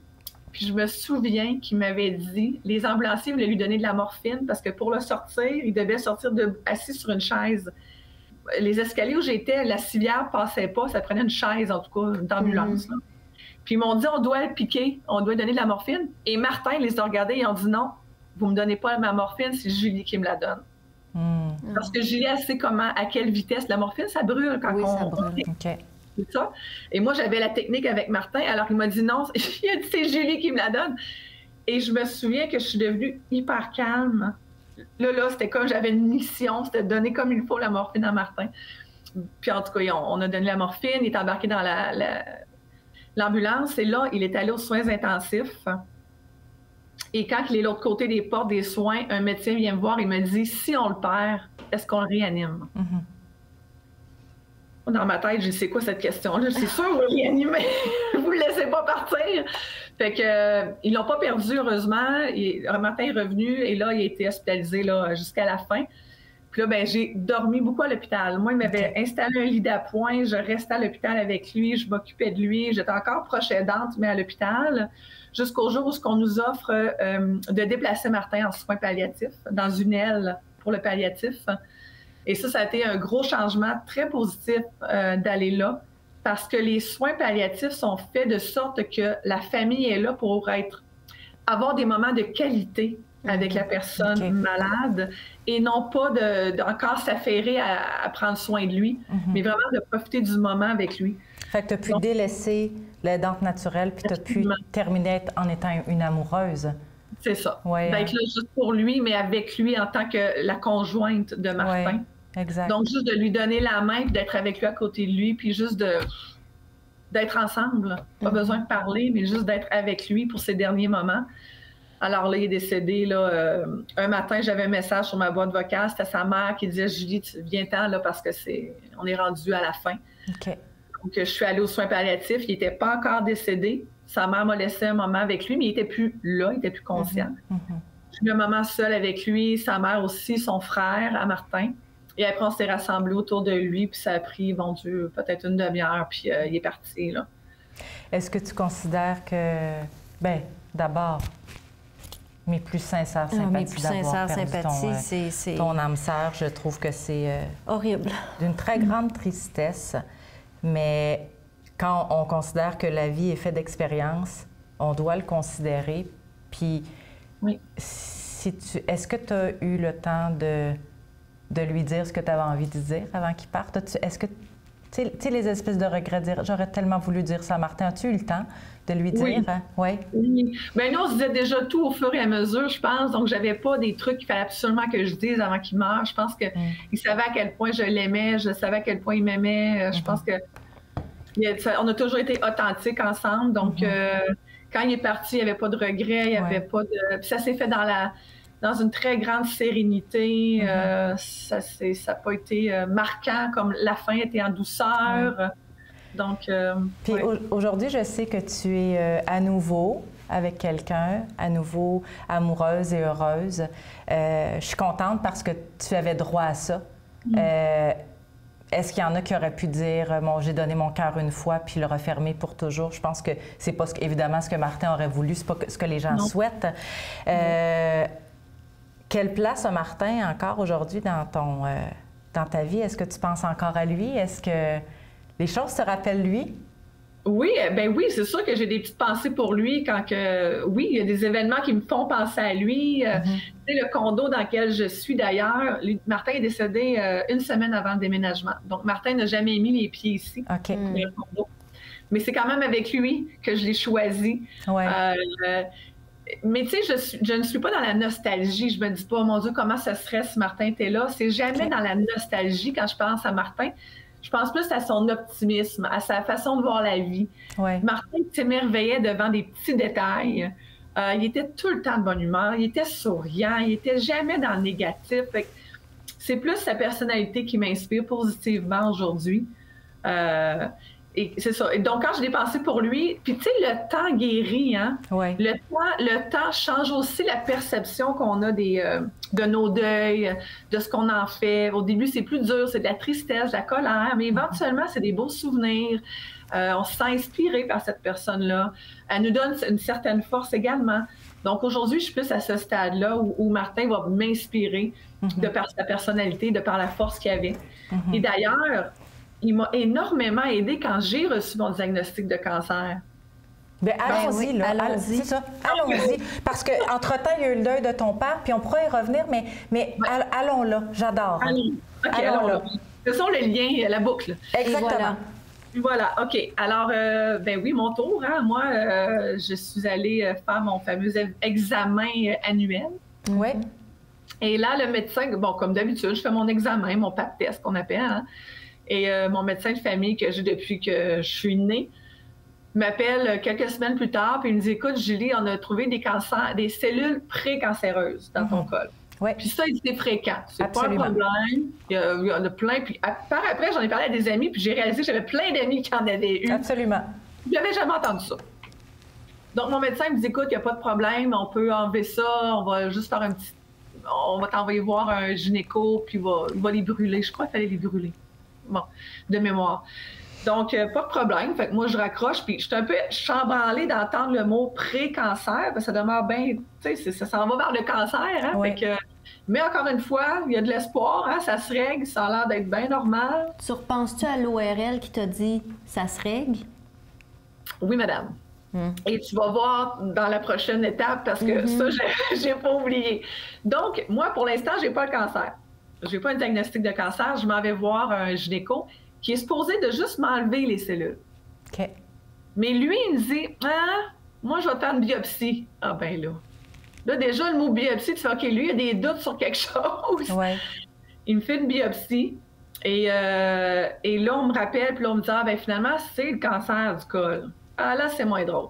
Puis je me souviens qu'il m'avait dit, les ambulanciers voulaient lui donner de la morphine parce que pour le sortir, il devait sortir assis sur une chaise. Les escaliers où j'étais, la civière passait pas, ça prenait une chaise, en tout cas, d'ambulance. Puis ils m'ont dit, on doit le piquer, on doit lui donner de la morphine. Et Martin les a regardés, ils ont dit, non, vous me donnez pas ma morphine, c'est Julie qui me la donne. Parce que Julie, elle sait à quelle vitesse la morphine, ça brûle quand ça brûle. OK. C'est ça. Et moi, j'avais la technique avec Martin, alors il m'a dit non, il a dit c'est Julie qui me la donne. Et je me souviens que je suis devenue hyper calme. Là, c'était comme j'avais une mission, c'était de donner comme il faut la morphine à Martin. Puis en tout cas, on a donné la morphine, il est embarqué dans l'ambulance et là, il est allé aux soins intensifs. Et quand il est de l'autre côté des portes des soins, un médecin vient me voir et me dit, si on le perd, est-ce qu'on le réanime? Dans ma tête, je dis, c'est quoi cette question-là? C'est sûr, vous le réanimez. Vous le laissez pas partir. Fait que, ils l'ont pas perdu, heureusement. Martin est revenu et là, il a été hospitalisé là, jusqu'à la fin. Puis là, j'ai dormi beaucoup à l'hôpital. Moi, il m'avait installé un lit d'appoint. Je restais à l'hôpital avec lui. Je m'occupais de lui. J'étais encore proche aidante, mais à l'hôpital, jusqu'au jour où on nous offre de déplacer Martin en soins palliatifs dans une aile pour le palliatif. Et ça a été un gros changement très positif d'aller là parce que les soins palliatifs sont faits de sorte que la famille est là pour avoir des moments de qualité avec la personne malade et non pas encore s'affairer à prendre soin de lui, mais vraiment de profiter du moment avec lui. Fait que tu as pu délaisser l'aidante naturelle puis tu as pu terminer en étant une amoureuse. C'est ça. Ouais. D'être là juste pour lui, mais avec lui en tant que la conjointe de Martin. Ouais. Exact. Donc, juste de lui donner la main, puis d'être avec lui à côté de lui, puis juste d'être ensemble. Pas besoin de parler, mais juste d'être avec lui pour ses derniers moments. Alors là, il est décédé. Là, un matin, j'avais un message sur ma boîte vocale. C'était sa mère qui disait « Julie, viens-t'en là, parce que on est rendu à la fin. Okay. » Donc, je suis allée aux soins palliatifs. Il n'était pas encore décédé. Sa mère m'a laissé un moment avec lui, mais il n'était plus là, il n'était plus conscient. J'ai eu un moment seul avec lui, sa mère aussi, son frère, à Martin. Et après, on s'est rassemblés autour de lui, puis ça a pris, bon Dieu, peut-être une demi-heure, puis il est parti, là. Est-ce que tu considères que, d'abord, mes plus sincères sympathies d'avoir perdu ton âme sœur, je trouve que c'est horrible, d'une très grande tristesse, mais quand on considère que la vie est faite d'expériences, on doit le considérer, puis est-ce que tu as eu le temps de lui dire ce que tu avais envie de dire avant qu'il parte? Est-ce que, tu sais, les espèces de regrets, dire j'aurais tellement voulu dire ça à Martin, as-tu eu le temps de lui dire? Hein? Oui. Bien, nous, on se disait déjà tout au fur et à mesure, je pense. Donc, j'avais pas des trucs qu'il fallait absolument que je dise avant qu'il meure. Je pense qu'il savait à quel point je l'aimais, je savais à quel point il m'aimait. Je pense que on a toujours été authentiques ensemble. Donc, quand il est parti, il n'y avait pas de regrets, il n'y avait pas de... Puis ça s'est fait dans une très grande sérénité. Ça n'a pas été marquant, comme la fin était en douceur. Donc, puis aujourd'hui, je sais que tu es à nouveau avec quelqu'un, à nouveau amoureuse et heureuse. Je suis contente parce que tu avais droit à ça. Est-ce qu'il y en a qui auraient pu dire « Bon, j'ai donné mon cœur une fois, puis le refermer pour toujours ». Je pense que c'est pas évidemment ce que Martin aurait voulu, c'est pas ce que les gens souhaitent. Quelle place a Martin encore aujourd'hui dans ta vie? Est-ce que tu penses encore à lui? Est-ce que les choses te rappellent lui? Oui, c'est sûr que j'ai des petites pensées pour lui il y a des événements qui me font penser à lui. Tu sais, le condo dans lequel je suis d'ailleurs, Martin est décédé une semaine avant le déménagement. Donc, Martin n'a jamais mis les pieds ici, dans le condo. Mais c'est quand même avec lui que je l'ai choisi. Mais tu sais, je ne suis pas dans la nostalgie. Je me dis pas, mon Dieu, comment ça serait si Martin était là. C'est jamais dans la nostalgie quand je pense à Martin. Je pense plus à son optimisme, à sa façon de voir la vie. Martin s'émerveillait devant des petits détails. Il était tout le temps de bonne humeur. Il était souriant. Il était jamais dans le négatif. C'est plus sa personnalité qui m'inspire positivement aujourd'hui. Et c'est ça. Et donc, quand je l'ai pensé pour lui, puis tu sais, le temps guérit, hein? Ouais. Le temps change aussi la perception qu'on a de nos deuils, de ce qu'on en fait. Au début, c'est plus dur, c'est de la tristesse, de la colère, mais éventuellement, c'est des beaux souvenirs. On se sent inspiré par cette personne-là. Elle nous donne une certaine force également. Donc, aujourd'hui, je suis plus à ce stade-là où Martin va m'inspirer de par sa personnalité, de par la force qu'il avait. Et d'ailleurs, il m'a énormément aidé quand j'ai reçu mon diagnostic de cancer. Bien, allons-y, oui, là. allons-y. C'est ça. Allons-y. Parce qu'entre-temps, il y a eu le deuil de ton père, puis on pourra y revenir, mais allons là. J'adore. Allons là. Ce sont les liens, la boucle. Exactement. Voilà, OK. Alors, ben oui, mon tour. Hein. Moi, je suis allée faire mon fameux examen annuel. Oui. Et là, le médecin, bon, comme d'habitude, je fais mon examen, mon pap test qu'on appelle. Hein. Et mon médecin de famille que j'ai depuis que je suis née m'appelle quelques semaines plus tard, puis il me dit, écoute, Julie, on a trouvé des cancers, des cellules précancéreuses dans ton col. Ouais. Puis ça, c'est fréquent. C'est Absolument. pas un problème. Il y en a plein. Puis après, j'en ai parlé à des amis, puis j'ai réalisé que j'avais plein d'amis qui en avaient eu. Absolument. J'avais jamais entendu ça. Donc, mon médecin me dit, écoute, il n'y a pas de problème, on peut enlever ça, on va juste faire on va t'envoyer voir un gynéco, puis il va les brûler. Je crois qu'il fallait les brûler. Bon, de mémoire. Donc, pas de problème. Fait que moi, je raccroche, puis je suis un peu chambranlée d'entendre le mot pré-cancer, parce que ça demeure bien, tu sais, ça s'en va vers le cancer, hein? Oui. Fait que, mais encore une fois, il y a de l'espoir, hein? Ça se règle, ça a l'air d'être bien normal. Tu repenses-tu à l'ORL qui t'a dit « ça se règle » ? Oui, madame. Et tu vas voir dans la prochaine étape, parce que ça, j'ai pas oublié. Donc, moi, pour l'instant, j'ai pas le cancer. J'ai pas un diagnostic de cancer. Je m'en vais voir un gynéco qui est supposé de juste m'enlever les cellules. OK. Mais lui, il me dit, ah, moi, je vais te faire une biopsie. Ah ben là. Là, déjà, le mot biopsie, tu fais, OK, lui, il a des doutes sur quelque chose. Ouais. Il me fait une biopsie. Et là, on me rappelle, puis là, on me dit, ah ben finalement, c'est le cancer du col. Ah là, c'est moins drôle.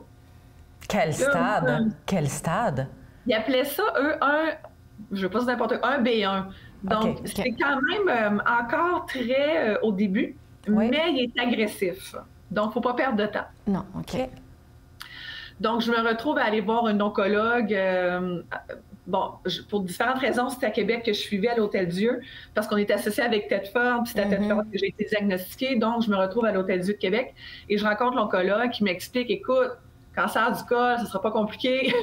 Quel stade? Quel stade? Ils appelaient ça, eux, je ne veux pas dire n'importe quoi, un B1. Donc, OK. c'est quand même encore très au début, Oui. mais il est agressif. Donc, il ne faut pas perdre de temps. Non, OK. Donc, je me retrouve à aller voir une oncologue. Pour différentes raisons, c'était à Québec que je suivais à l'Hôtel-Dieu, parce qu'on est associé avec Tedford, puis c'est à Tedford que j'ai été diagnostiquée. Donc, je me retrouve à l'Hôtel-Dieu de Québec et je rencontre l'oncologue qui m'explique, écoute, cancer du col, ce ne sera pas compliqué.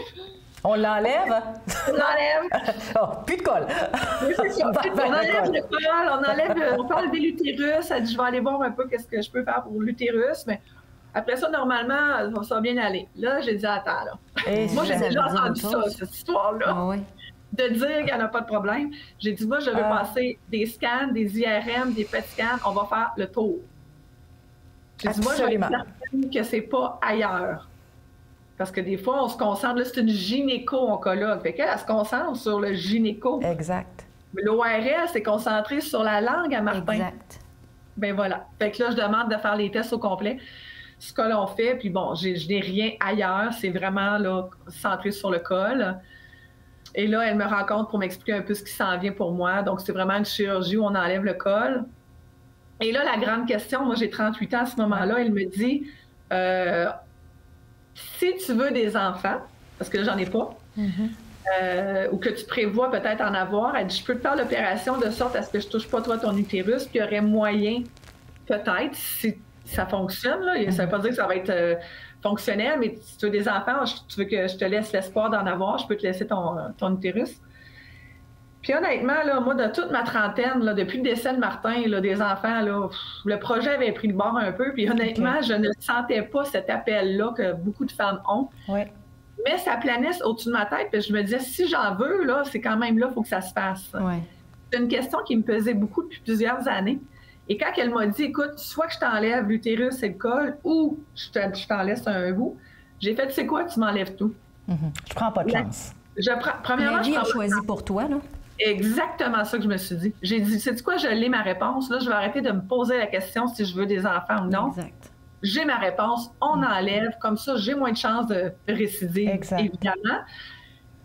On l'enlève? On l'enlève. Oh, plus de colle. Oui, c'est ça. On enlève le col, on peut enlever l'utérus. Elle dit, je vais aller voir un peu qu'est-ce que je peux faire pour l'utérus, mais après ça, normalement, ça va bien aller. Là, j'ai dit, attends, là. Et Moi, j'ai ça déjà veut dire entendu autre ça, chose. cette histoire-là. Ah oui. De dire qu'il n'y en a pas de problème. J'ai dit, moi, je vais passer des scans, des IRM, des PET scans, on va faire le tour. J'ai dit, moi, je vais être certaine que c'est pas ailleurs. Parce que des fois, on se concentre, là, c'est une gynéco-oncologue. Fait qu'elle, elle se concentre sur le gynéco. Exact. Mais l'ORL, c'est concentré sur la langue à Martin. Exact. Ben voilà. Fait que là, je demande de faire les tests au complet. Ce que l'on fait, puis bon, je n'ai rien ailleurs. C'est vraiment là, centré sur le col. Et là, elle me rencontre pour m'expliquer un peu ce qui s'en vient pour moi. Donc, c'est vraiment une chirurgie où on enlève le col. Et là, la grande question, moi, j'ai 38 ans à ce moment-là, elle me dit, si tu veux des enfants, parce que là, j'en ai pas, ou que tu prévois peut-être en avoir, elle dit, je peux te faire l'opération de sorte à ce que je touche pas toi ton utérus, puis il y aurait moyen, peut-être, si ça fonctionne, là, ça veut pas dire que ça va être fonctionnel, mais si tu veux des enfants, tu veux que je te laisse l'espoir d'en avoir, je peux te laisser ton utérus. Puis honnêtement, là, moi, de toute ma trentaine, là, depuis le décès de Martin, là, des enfants, là, le projet avait pris le bord un peu. Puis honnêtement, je ne sentais pas cet appel-là que beaucoup de femmes ont. Oui. Mais ça planait au-dessus de ma tête. Puis je me disais, si j'en veux, là, c'est quand même là, il faut que ça se fasse. Ouais. C'est une question qui me pesait beaucoup depuis plusieurs années. Et quand elle m'a dit, écoute, soit que je t'enlève l'utérus et le col, ou je t'en laisse un bout, j'ai fait, tu sais quoi, tu m'enlèves tout. Je prends pas de chance. Premièrement, La vie je a prends choisi pour toi, là. Exactement ça que je me suis dit. J'ai dit, sais-tu quoi, je l'ai ma réponse. Là, je vais arrêter de me poser la question si je veux des enfants ou non. Exact. J'ai ma réponse, on enlève. Comme ça, j'ai moins de chances de récidive, évidemment.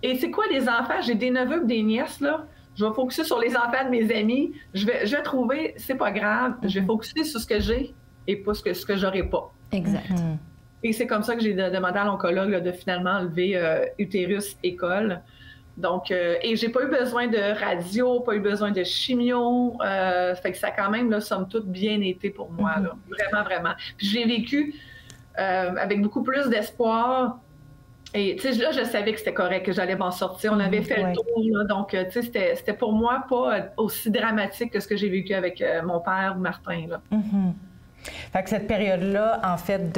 Et c'est quoi les enfants? J'ai des neveux et des nièces, là. Je vais focuser sur les enfants de mes amis. Je vais trouver, c'est pas grave. Je vais focuser sur ce que j'ai. et pas ce que j'aurais pas. Exact. Et c'est comme ça que j'ai demandé à l'oncologue de finalement enlever utérus et col. Donc, et j'ai pas eu besoin de radio, pas eu besoin de chimio. Fait que ça a quand même, là, somme toute, bien été pour moi. Là. Vraiment, vraiment. Puis j'ai vécu avec beaucoup plus d'espoir. Et tu sais, là, je savais que c'était correct, que j'allais m'en sortir. On avait fait le tour, là, donc tu sais, c'était pour moi pas aussi dramatique que ce que j'ai vécu avec mon père Martin. Là. Fait que cette période-là, en fait,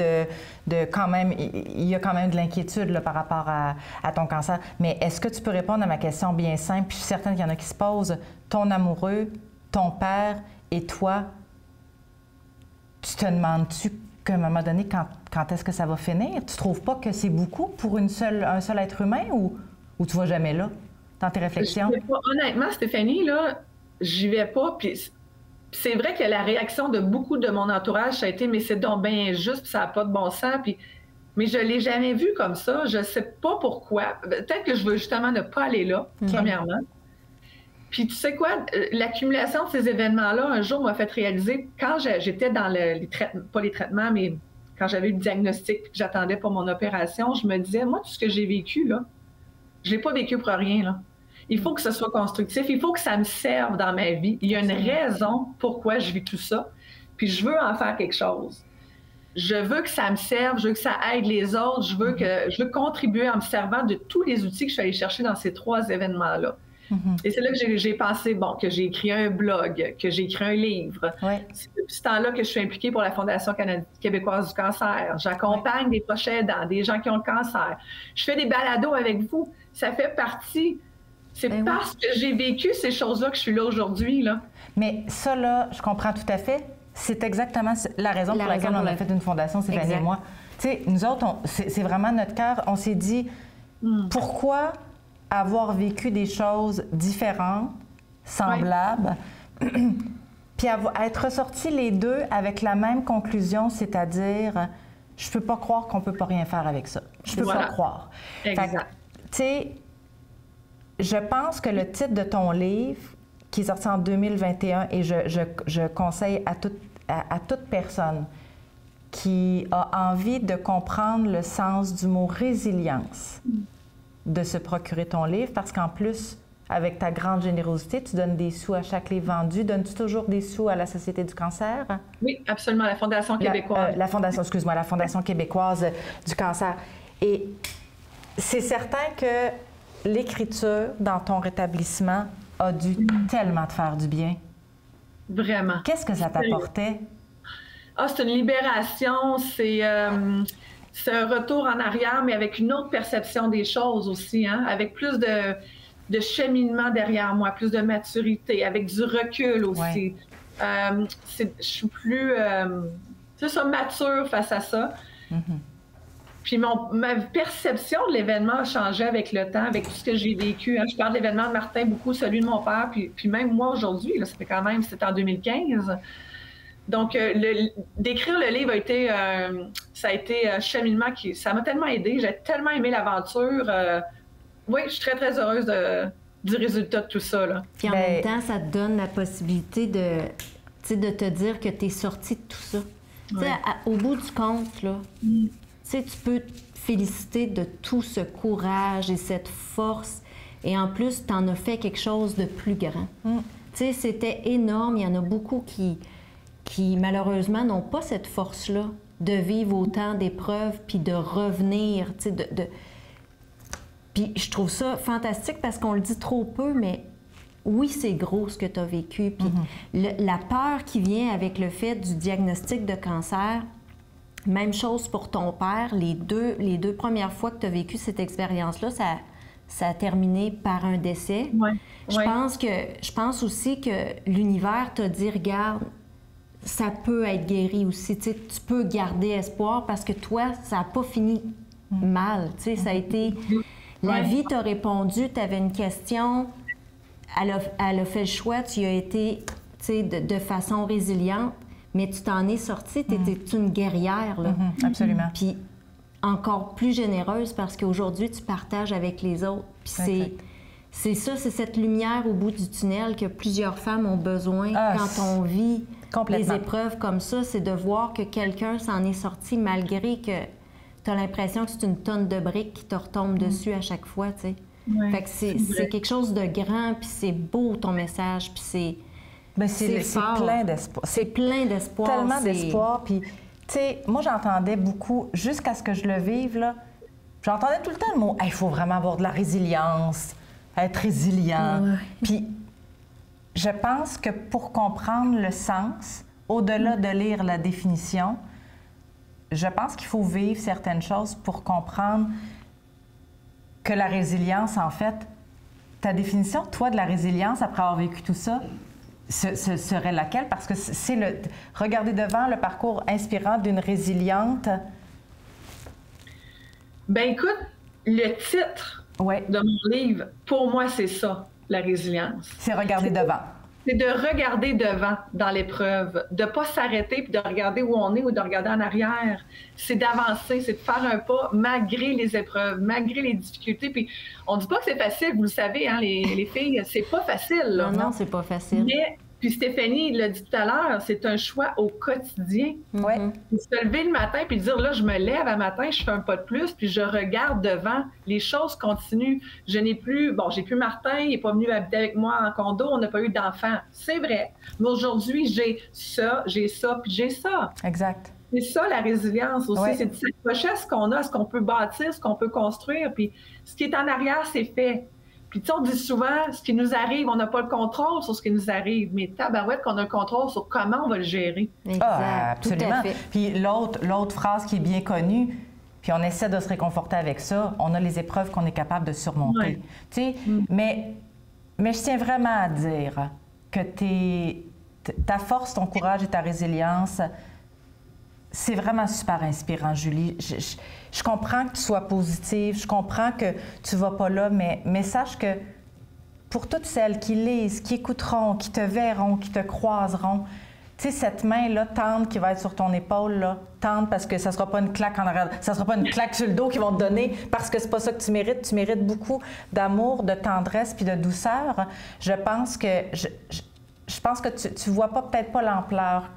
de quand même, il y a quand même de l'inquiétude là, par rapport à ton cancer. Mais est-ce que tu peux répondre à ma question bien simple? Puis je suis certaine qu'il y en a qui se posent. Ton amoureux, ton père et toi, tu te demandes-tu qu'à un moment donné, quand est-ce que ça va finir? Tu trouves pas que c'est beaucoup pour un seul être humain ou tu vas jamais là dans tes réflexions? Honnêtement, Stéphanie, là, j'y vais pas. Puis c'est vrai que la réaction de beaucoup de mon entourage, ça a été « mais c'est donc bien injuste, puis ça n'a pas de bon sens ». Mais je l'ai jamais vu comme ça. Je sais pas pourquoi. Peut-être que je veux justement ne pas aller là, premièrement. Puis tu sais quoi, l'accumulation de ces événements-là, un jour, m'a fait réaliser, quand j'étais dans les traitements, pas les traitements, mais quand j'avais eu le diagnostic et que j'attendais pour mon opération, je me disais, moi, tout ce que j'ai vécu, là, je l'ai pas vécu pour rien, là. Il faut que ce soit constructif, il faut que ça me serve dans ma vie. Il y a une raison pourquoi je vis tout ça, puis je veux en faire quelque chose. Je veux que ça me serve, je veux que ça aide les autres, je veux contribuer en me servant de tous les outils que je suis allée chercher dans ces 3 événements-là. Et c'est là que j'ai pensé, bon, que j'ai écrit un blog, que j'ai écrit un livre. C'est depuis ce temps-là que je suis impliquée pour la Fondation québécoise du cancer. J'accompagne des proches aidants, des gens qui ont le cancer. Je fais des balados avec vous. Ça fait partie. C'est parce que j'ai vécu ces choses-là que je suis là aujourd'hui, là. Mais ça, là, je comprends tout à fait. C'est exactement la raison pour laquelle on a fait une fondation, Stéphanie et moi. Tu sais, nous autres, c'est vraiment notre cœur. On s'est dit, pourquoi avoir vécu des choses différentes, semblables, puis être ressortis les deux avec la même conclusion, c'est-à-dire, je peux pas croire qu'on peut pas rien faire avec ça. Je peux pas croire. Exact. Tu sais, je pense que le titre de ton livre, qui est sorti en 2021, et je conseille à toute personne qui a envie de comprendre le sens du mot résilience, de se procurer ton livre, parce qu'en plus, avec ta grande générosité, tu donnes des sous à chaque livre vendu. Donnes-tu toujours des sous à la Société du cancer? Oui, absolument, la Fondation québécoise. La Fondation québécoise du cancer. Et c'est certain que l'écriture dans ton rétablissement a dû tellement te faire du bien. Vraiment. Qu'est-ce que ça t'apportait? C'est une libération, c'est un retour en arrière, mais avec une autre perception des choses aussi, hein? Avec plus de cheminement derrière moi, plus de maturité, avec du recul aussi. Je suis plus mature face à ça. Puis ma perception de l'événement a changé avec le temps, avec tout ce que j'ai vécu. Hein. Je parle de l'événement de Martin beaucoup, celui de mon père, puis même moi aujourd'hui, ça fait quand même, c'était en 2015. Donc, d'écrire le livre ça a été un cheminement ça m'a tellement aidé. J'ai tellement aimé l'aventure. Oui, je suis très, très heureuse du résultat de tout ça. Là. Puis en même temps, ça te donne la possibilité de te dire que tu es sortie de tout ça. Au bout du compte, là, tu peux te féliciter de tout ce courage et cette force. Et en plus, tu en as fait quelque chose de plus grand. C'était énorme. Il y en a beaucoup qui malheureusement, n'ont pas cette force-là de vivre autant d'épreuves puis de revenir, Puis je trouve ça fantastique parce qu'on le dit trop peu, mais oui, c'est gros ce que tu as vécu. Puis la peur qui vient avec le fait du diagnostic de cancer, même chose pour ton père. Les deux premières fois que tu as vécu cette expérience-là, ça a terminé par un décès. Je pense aussi que l'univers t'a dit, regarde, ça peut être guéri aussi. Tu peux garder espoir parce que toi, ça n'a pas fini mal. Ça a été... La vie t'a répondu, tu avais une question, elle a fait le choix, tu y as été de façon résiliente, mais tu t'en es sortie, tu étais une guerrière. Là. Absolument. Puis encore plus généreuse parce qu'aujourd'hui, tu partages avec les autres. Puis c'est ça, c'est cette lumière au bout du tunnel que plusieurs femmes ont besoin quand on vit les épreuves comme ça, c'est de voir que quelqu'un s'en est sorti malgré que tu as l'impression que c'est une tonne de briques qui te retombe dessus à chaque fois, tu sais. Ouais, fait que c'est quelque chose de grand, puis c'est beau ton message, puis c'est... Ben, c'est plein d'espoir. C'est plein d'espoir. Tellement d'espoir. Puis, tu sais, moi, j'entendais beaucoup, jusqu'à ce que je le vive, là, j'entendais tout le temps le mot « il faut vraiment avoir de la résilience, être résilient Ouais. ». Puis, je pense que pour comprendre le sens, au-delà de lire la définition, je pense qu'il faut vivre certaines choses pour comprendre que la résilience, en fait, ta définition, toi, de la résilience, après avoir vécu tout ça, ce serait laquelle? Parce que c'est regarder devant le parcours inspirant d'une résiliente. Ben écoute, le titre de mon livre, pour moi, c'est ça, la résilience. C'est regarder devant. C'est de regarder devant dans l'épreuve, de ne pas s'arrêter puis de regarder où on est ou de regarder en arrière. C'est d'avancer, c'est de faire un pas malgré les épreuves, malgré les difficultés. Puis on dit pas que c'est facile, vous le savez, hein, les filles, c'est pas facile. Là, non, c'est pas facile. Mais, puis Stéphanie l'a dit tout à l'heure, c'est un choix au quotidien. Ouais. Se lever le matin puis dire, là, je me lève à matin, je fais un pas de plus, puis je regarde devant. Les choses continuent. Je n'ai plus, j'ai plus Martin, il n'est pas venu habiter avec moi en condo, on n'a pas eu d'enfant. C'est vrai. Mais aujourd'hui, j'ai ça, puis j'ai ça. Exact. C'est ça, la résilience aussi. Ouais. C'est de s'accrocher à ce qu'on a, ce qu'on peut bâtir, ce qu'on peut construire. Puis ce qui est en arrière, c'est fait. Puis, tu sais, on dit souvent, ce qui nous arrive, on n'a pas le contrôle sur ce qui nous arrive, mais tabarouette qu'on a le contrôle sur comment on va le gérer. Exact, absolument. tout à fait. Puis l'autre phrase qui est bien connue, puis on essaie de se réconforter avec ça, on a les épreuves qu'on est capable de surmonter. Ouais. Tu sais, mais je tiens vraiment à dire que ta force, ton courage et ta résilience, c'est vraiment super inspirant, Julie. Je comprends que tu sois positive, je comprends que tu vas pas là, mais sache que pour toutes celles qui lisent, qui écouteront, qui te verront, qui te croiseront, tu sais, cette main-là tendre qui va être sur ton épaule, là, tendre parce que ça sera pas une claque en arrière, ça sera pas une claque sur le dos qu'ils vont te donner parce que c'est pas ça que tu mérites. Tu mérites beaucoup d'amour, de tendresse puis de douceur. Je pense que tu vois peut-être pas l'ampleur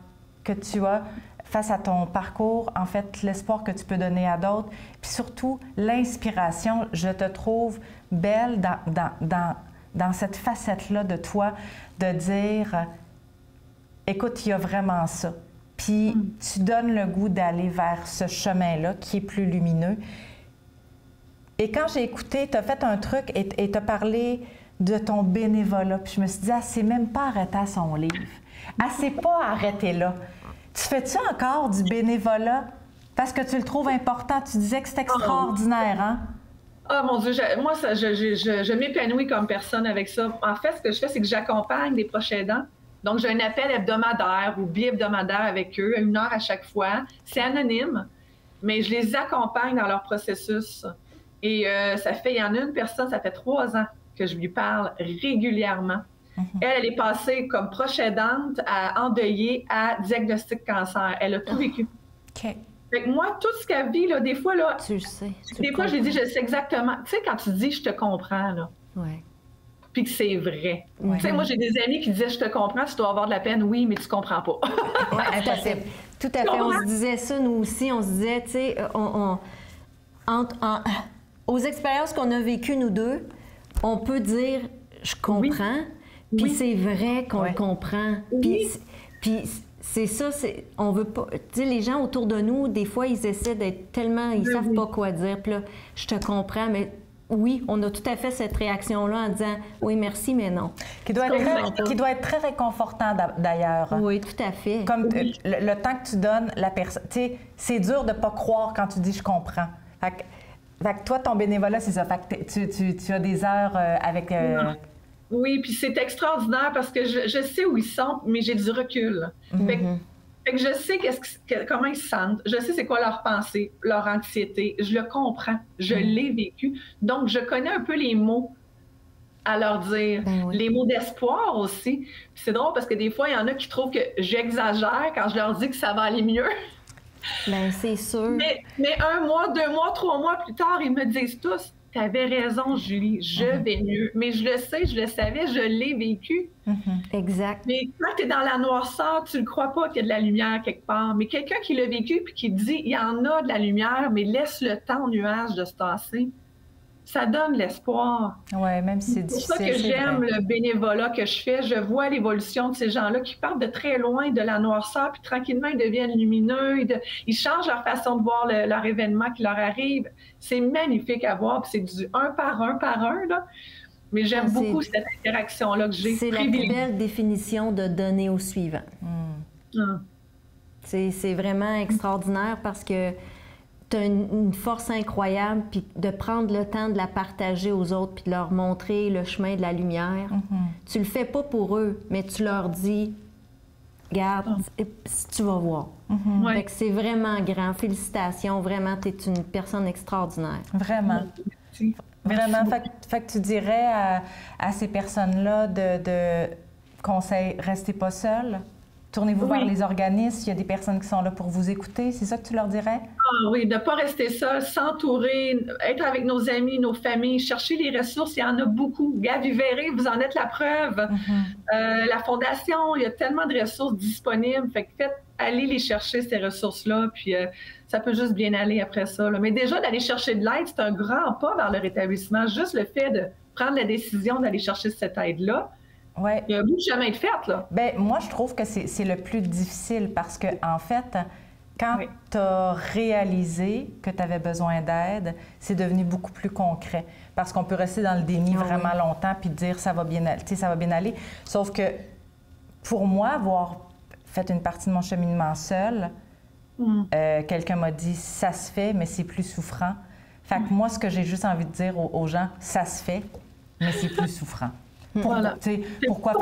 que tu as face à ton parcours, en fait, l'espoir que tu peux donner à d'autres, puis surtout l'inspiration. Je te trouve belle dans cette facette-là de toi, de dire, écoute, il y a vraiment ça. Puis tu donnes le goût d'aller vers ce chemin-là qui est plus lumineux. Et quand j'ai écouté, tu as fait un truc et tu as parlé de ton bénévolat, puis je me suis dit, elle ne s'est même pas arrêtée à son livre. Elle ne s'est pas arrêtée là. Tu fais-tu encore du bénévolat parce que tu le trouves important? Tu disais que c'est extraordinaire, hein? Ah, mon Dieu, moi, je m'épanouis comme personne avec ça. En fait, ce que je fais, c'est que j'accompagne des proches aidants. Donc, j'ai un appel hebdomadaire ou bi-hebdomadaire avec eux, 1 heure à chaque fois. C'est anonyme, mais je les accompagne dans leur processus. Et il y en a une personne, ça fait 3 ans que je lui parle régulièrement. Elle est passée comme proche aidante à endeuillée à diagnostic cancer. Elle a tout vécu. OK. Fait que moi, tout ce qu'elle vit, là, des fois, là, tu le sais. des fois, je lui dis, je sais exactement. Tu sais, quand tu dis, je te comprends, là, puis que c'est vrai. Ouais. Tu sais, moi, j'ai des amis qui disaient, je te comprends, tu dois avoir de la peine. Oui, mais tu comprends pas. Impossible. Tout à fait. On se disait ça, nous aussi. On se disait, tu sais, aux expériences qu'on a vécues, nous deux, on peut dire, je comprends. Puis c'est vrai qu'on le comprend. Puis c'est ça, on veut pas... Tu sais, les gens autour de nous, des fois, ils essaient d'être tellement... Ils savent pas quoi dire. Puis là, je te comprends, mais oui, on a tout à fait cette réaction-là en disant « oui, merci, mais non ». Qui doit être très réconfortant, d'ailleurs. Oui, tout à fait. Comme le temps que tu donnes, la personne... Tu sais, c'est dur de pas croire quand tu dis « je comprends ». Fait que toi, ton bénévolat, c'est ça. Fait que tu as des heures avec... Oui, puis c'est extraordinaire parce que je sais où ils sont, mais j'ai du recul. Fait que je sais comment ils se sentent, je sais c'est quoi leur pensée, leur anxiété, je le comprends, je l'ai vécu. Donc, je connais un peu les mots à leur dire, les mots d'espoir aussi. Puis c'est drôle parce que des fois, il y en a qui trouvent que j'exagère quand je leur dis que ça va aller mieux. Bien, c'est sûr. Mais 1 mois, 2 mois, 3 mois plus tard, ils me disent tous, « T'avais raison, Julie, je vais mieux. » Mais je le sais, je le savais, je l'ai vécu. Exact. Mais quand tu es dans la noirceur, tu ne crois pas qu'il y a de la lumière quelque part. Mais quelqu'un qui l'a vécu puis qui dit « Il y en a de la lumière, mais laisse le temps au nuage de se tasser. » Ça donne l'espoir. Oui, même si c'est difficile. C'est pour ça que j'aime le bénévolat que je fais. Je vois l'évolution de ces gens-là qui partent de très loin de la noirceur, puis tranquillement, ils deviennent lumineux. Ils changent leur façon de voir leur événement qui leur arrive. C'est magnifique à voir, puis c'est du un par un là. Mais j'aime beaucoup cette interaction-là que j'ai. C'est la plus belle définition de donner au suivant. C'est vraiment extraordinaire parce que tu as une force incroyable, puis de prendre le temps de la partager aux autres, puis de leur montrer le chemin de la lumière. Tu le fais pas pour eux, mais tu leur dis, regarde, tu vas voir. Fait que c'est vraiment grand. Félicitations, vraiment, tu es une personne extraordinaire. Vraiment. Merci. Vraiment. Fait que tu dirais à ces personnes-là de conseil, restez pas seuls. Tournez-vous vers les organismes, il y a des personnes qui sont là pour vous écouter, c'est ça que tu leur dirais? Ah oui, de ne pas rester seul, s'entourer, être avec nos amis, nos familles, chercher les ressources, il y en a beaucoup. Gabi Verré, vous en êtes la preuve. La Fondation, il y a tellement de ressources disponibles, fait que allez les chercher, ces ressources-là, puis ça peut juste bien aller après ça. Mais déjà, d'aller chercher de l'aide, c'est un grand pas vers le rétablissement. Juste le fait de prendre la décision d'aller chercher cette aide-là, ouais. Il y a un bout de chemin de fait, là. Bien, moi, je trouve que c'est le plus difficile parce que, en fait, quand tu as réalisé que tu avais besoin d'aide, c'est devenu beaucoup plus concret. Parce qu'on peut rester dans le déni vraiment longtemps puis dire ça va bien aller. Sauf que, pour moi, avoir fait une partie de mon cheminement seule, quelqu'un m'a dit ça se fait, mais c'est plus souffrant. Fait que moi, ce que j'ai juste envie de dire aux gens, ça se fait, mais c'est plus souffrant. Pourquoi?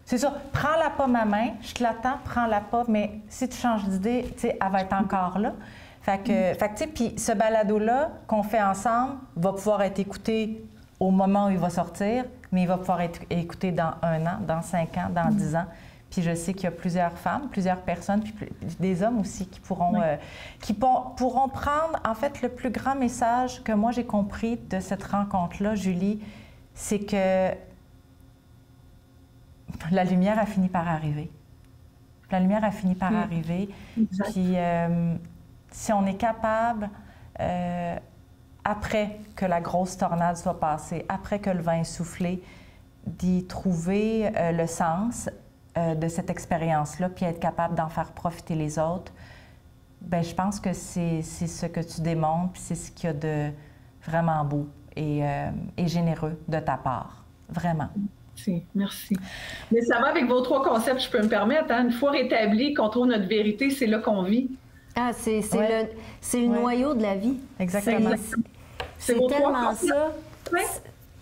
C'est ça. Prends-la pas ma main, je te l'attends, prends-la pas, mais si tu changes d'idée, elle va être encore là. Fait que puis ce balado-là qu'on fait ensemble va pouvoir être écouté au moment où il va sortir, mais il va pouvoir être écouté dans 1 an, dans 5 ans, dans 10 ans. Puis je sais qu'il y a plusieurs femmes, plusieurs personnes, puis des hommes aussi qui pourront prendre, en fait, le plus grand message que moi j'ai compris de cette rencontre-là, Julie, c'est que la lumière a fini par arriver. La lumière a fini par arriver. Puis si on est capable, après que la grosse tornade soit passée, après que le vent est soufflé, d'y trouver le sens de cette expérience-là, puis être capable d'en faire profiter les autres, bien, je pense que c'est ce que tu démontres, puis c'est ce qu'il y a de vraiment beau et généreux de ta part. Vraiment. Merci. Mais ça va avec vos 3 concepts, je peux me permettre. Une fois rétabli, qu'on trouve notre vérité, c'est là qu'on vit. Ah, c'est le noyau de la vie. Exactement. C'est tellement ça.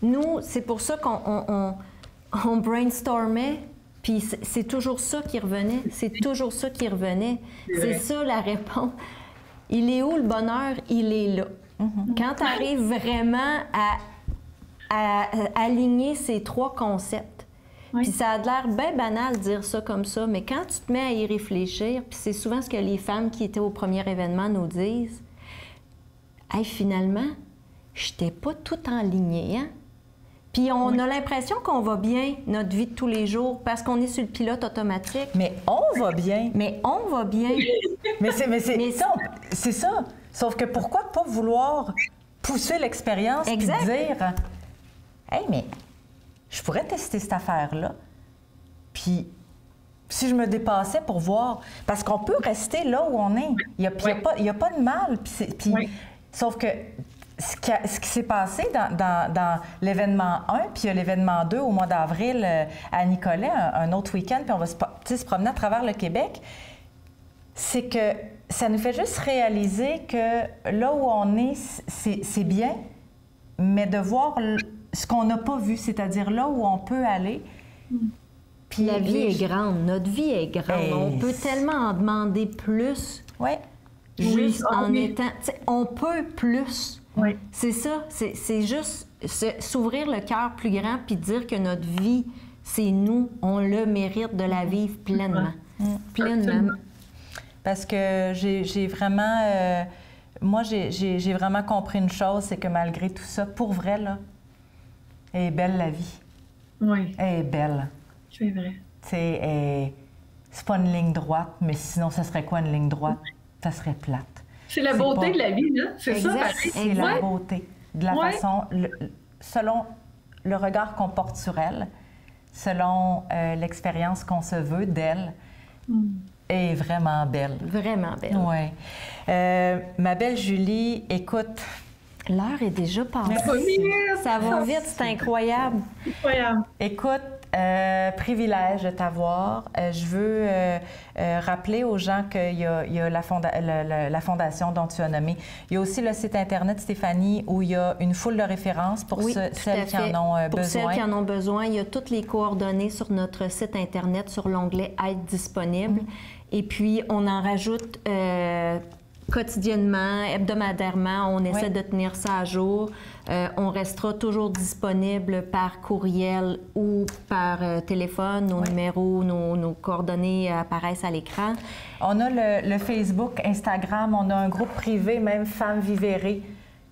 Nous, c'est pour ça qu'on brainstormait, puis c'est toujours ça qui revenait. C'est toujours ça qui revenait. C'est ça la réponse. Il est où le bonheur? Il est là. Quand tu arrives vraiment à aligner ces 3 concepts. Puis ça a l'air bien banal de dire ça comme ça, mais quand tu te mets à y réfléchir, puis c'est souvent ce que les femmes qui étaient au premier événement nous disent, « Hey, finalement, je n'étais pas tout enligné, hein? » Puis on a l'impression qu'on va bien, notre vie de tous les jours, parce qu'on est sur le pilote automatique. Mais on va bien. Mais on va bien. C'est ça. Sauf que pourquoi pas vouloir pousser l'expérience et dire... Hey, mais je pourrais tester cette affaire-là. Puis, si je me dépassais pour voir... Parce qu'on peut rester là où on est. Il n'y a pas de mal. Sauf que ce qui s'est passé dans l'événement 1, puis il y a l'événement 2 au mois d'avril à Nicolet, un autre week-end, puis on va se promener à travers le Québec, c'est que ça nous fait juste réaliser que là où on est, c'est bien, mais de voir... ce qu'on n'a pas vu, c'est-à-dire là où on peut aller. Puis la vie est grande, notre vie est grande. On peut tellement en demander plus. Oui. Juste en étant... On peut plus. Oui. C'est ça. C'est juste s'ouvrir le cœur plus grand puis dire que notre vie, c'est nous. On le mérite de la vivre pleinement. Pleinement. Parce que j'ai vraiment... moi, j'ai vraiment compris une chose, c'est que malgré tout ça, pour vrai, là, elle est belle la vie. Oui. Elle est belle. C'est vrai. Tu sais, c'est pas une ligne droite, mais sinon, ça serait quoi une ligne droite? Ça serait plate. C'est la beauté de la vie, hein? C'est ça, pareil. C'est la beauté. De la façon, selon le regard qu'on porte sur elle, selon l'expérience qu'on se veut d'elle, elle est vraiment belle. Vraiment belle. Oui. Ma belle Julie, écoute... L'heure est déjà passée. Merci. Ça va vite, c'est incroyable. Incroyable. Écoute, privilège de t'avoir. Je veux rappeler aux gens qu'il y a la fondation dont tu as nommé. Il y a aussi le site Internet, Stéphanie, où il y a une foule de références pour celles qui en ont besoin. Pour celles qui en ont besoin, il y a toutes les coordonnées sur notre site Internet, sur l'onglet « Aide disponible ». Et puis, on en rajoute quotidiennement, hebdomadairement, on essaie de tenir ça à jour. On restera toujours disponible par courriel ou par téléphone. Nos numéros, nos coordonnées apparaissent à l'écran. On a le Facebook, Instagram, on a un groupe privé, même Femmes Vivérées.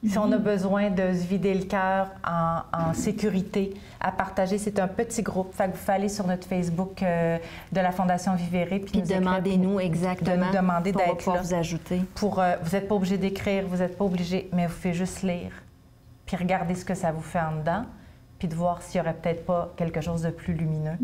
Si on a besoin de se vider le cœur en sécurité, à partager, c'est un petit groupe. Fait que vous pouvez aller sur notre Facebook de la Fondation Vivérée. Puis demandez-nous exactement. De nous demander d'être là. Vous ajouter. Vous n'êtes pas obligé d'écrire, vous n'êtes pas obligé, mais vous pouvez juste lire. Puis regarder ce que ça vous fait en dedans, puis de voir s'il n'y aurait peut-être pas quelque chose de plus lumineux.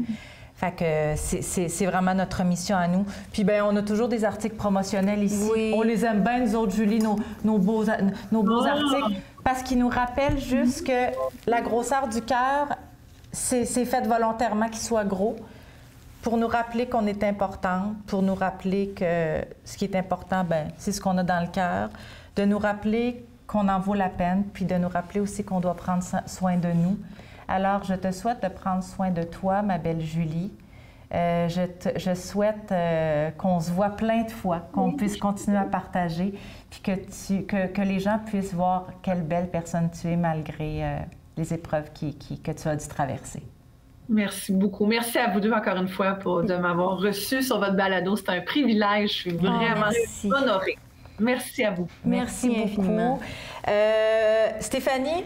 Fait que c'est vraiment notre mission à nous. Puis bien, on a toujours des articles promotionnels ici. Oui. On les aime bien, nous autres, Julie, nos beaux articles, parce qu'ils nous rappellent juste que la grosseur du cœur, c'est fait volontairement qu'il soit gros, pour nous rappeler qu'on est important, pour nous rappeler que ce qui est important, bien, c'est ce qu'on a dans le cœur, de nous rappeler qu'on en vaut la peine, puis de nous rappeler aussi qu'on doit prendre soin de nous. Alors, je te souhaite de prendre soin de toi, ma belle Julie. Je souhaite qu'on se voit plein de fois, qu'on puisse continuer à partager, puis que les gens puissent voir quelle belle personne tu es malgré les épreuves que tu as dû traverser. Merci beaucoup. Merci à vous deux encore une fois de m'avoir reçu sur votre balado. C'est un privilège. Je suis vraiment honorée. Merci à vous. Merci infiniment. Stéphanie?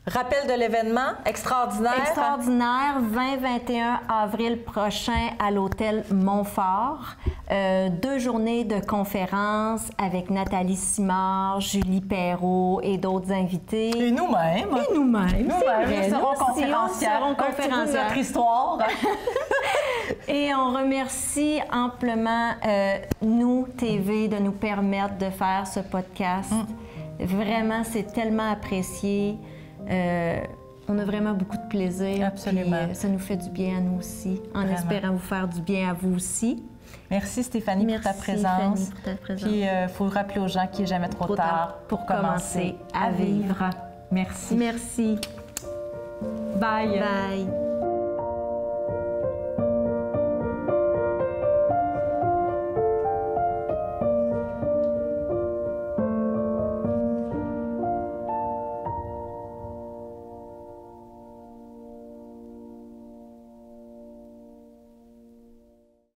Rappel de l'événement extraordinaire. Extraordinaire, 20-21 avril prochain à l'hôtel Montfort. 2 journées de conférences avec Nathalie Simard, Julie Perrault et d'autres invités. Et nous-mêmes. Nous-mêmes, nous serons conférencières. Un petit bout de notre histoire. Et on remercie amplement nous, TV, de nous permettre de faire ce podcast. Vraiment, c'est tellement apprécié. On a vraiment beaucoup de plaisir. Absolument. Puis, ça nous fait du bien à nous aussi, en espérant vous faire du bien à vous aussi. Merci Stéphanie pour ta présence. Puis il faut rappeler aux gens qu'il n'est jamais trop tard pour commencer à vivre. Merci. Merci. Bye. Bye.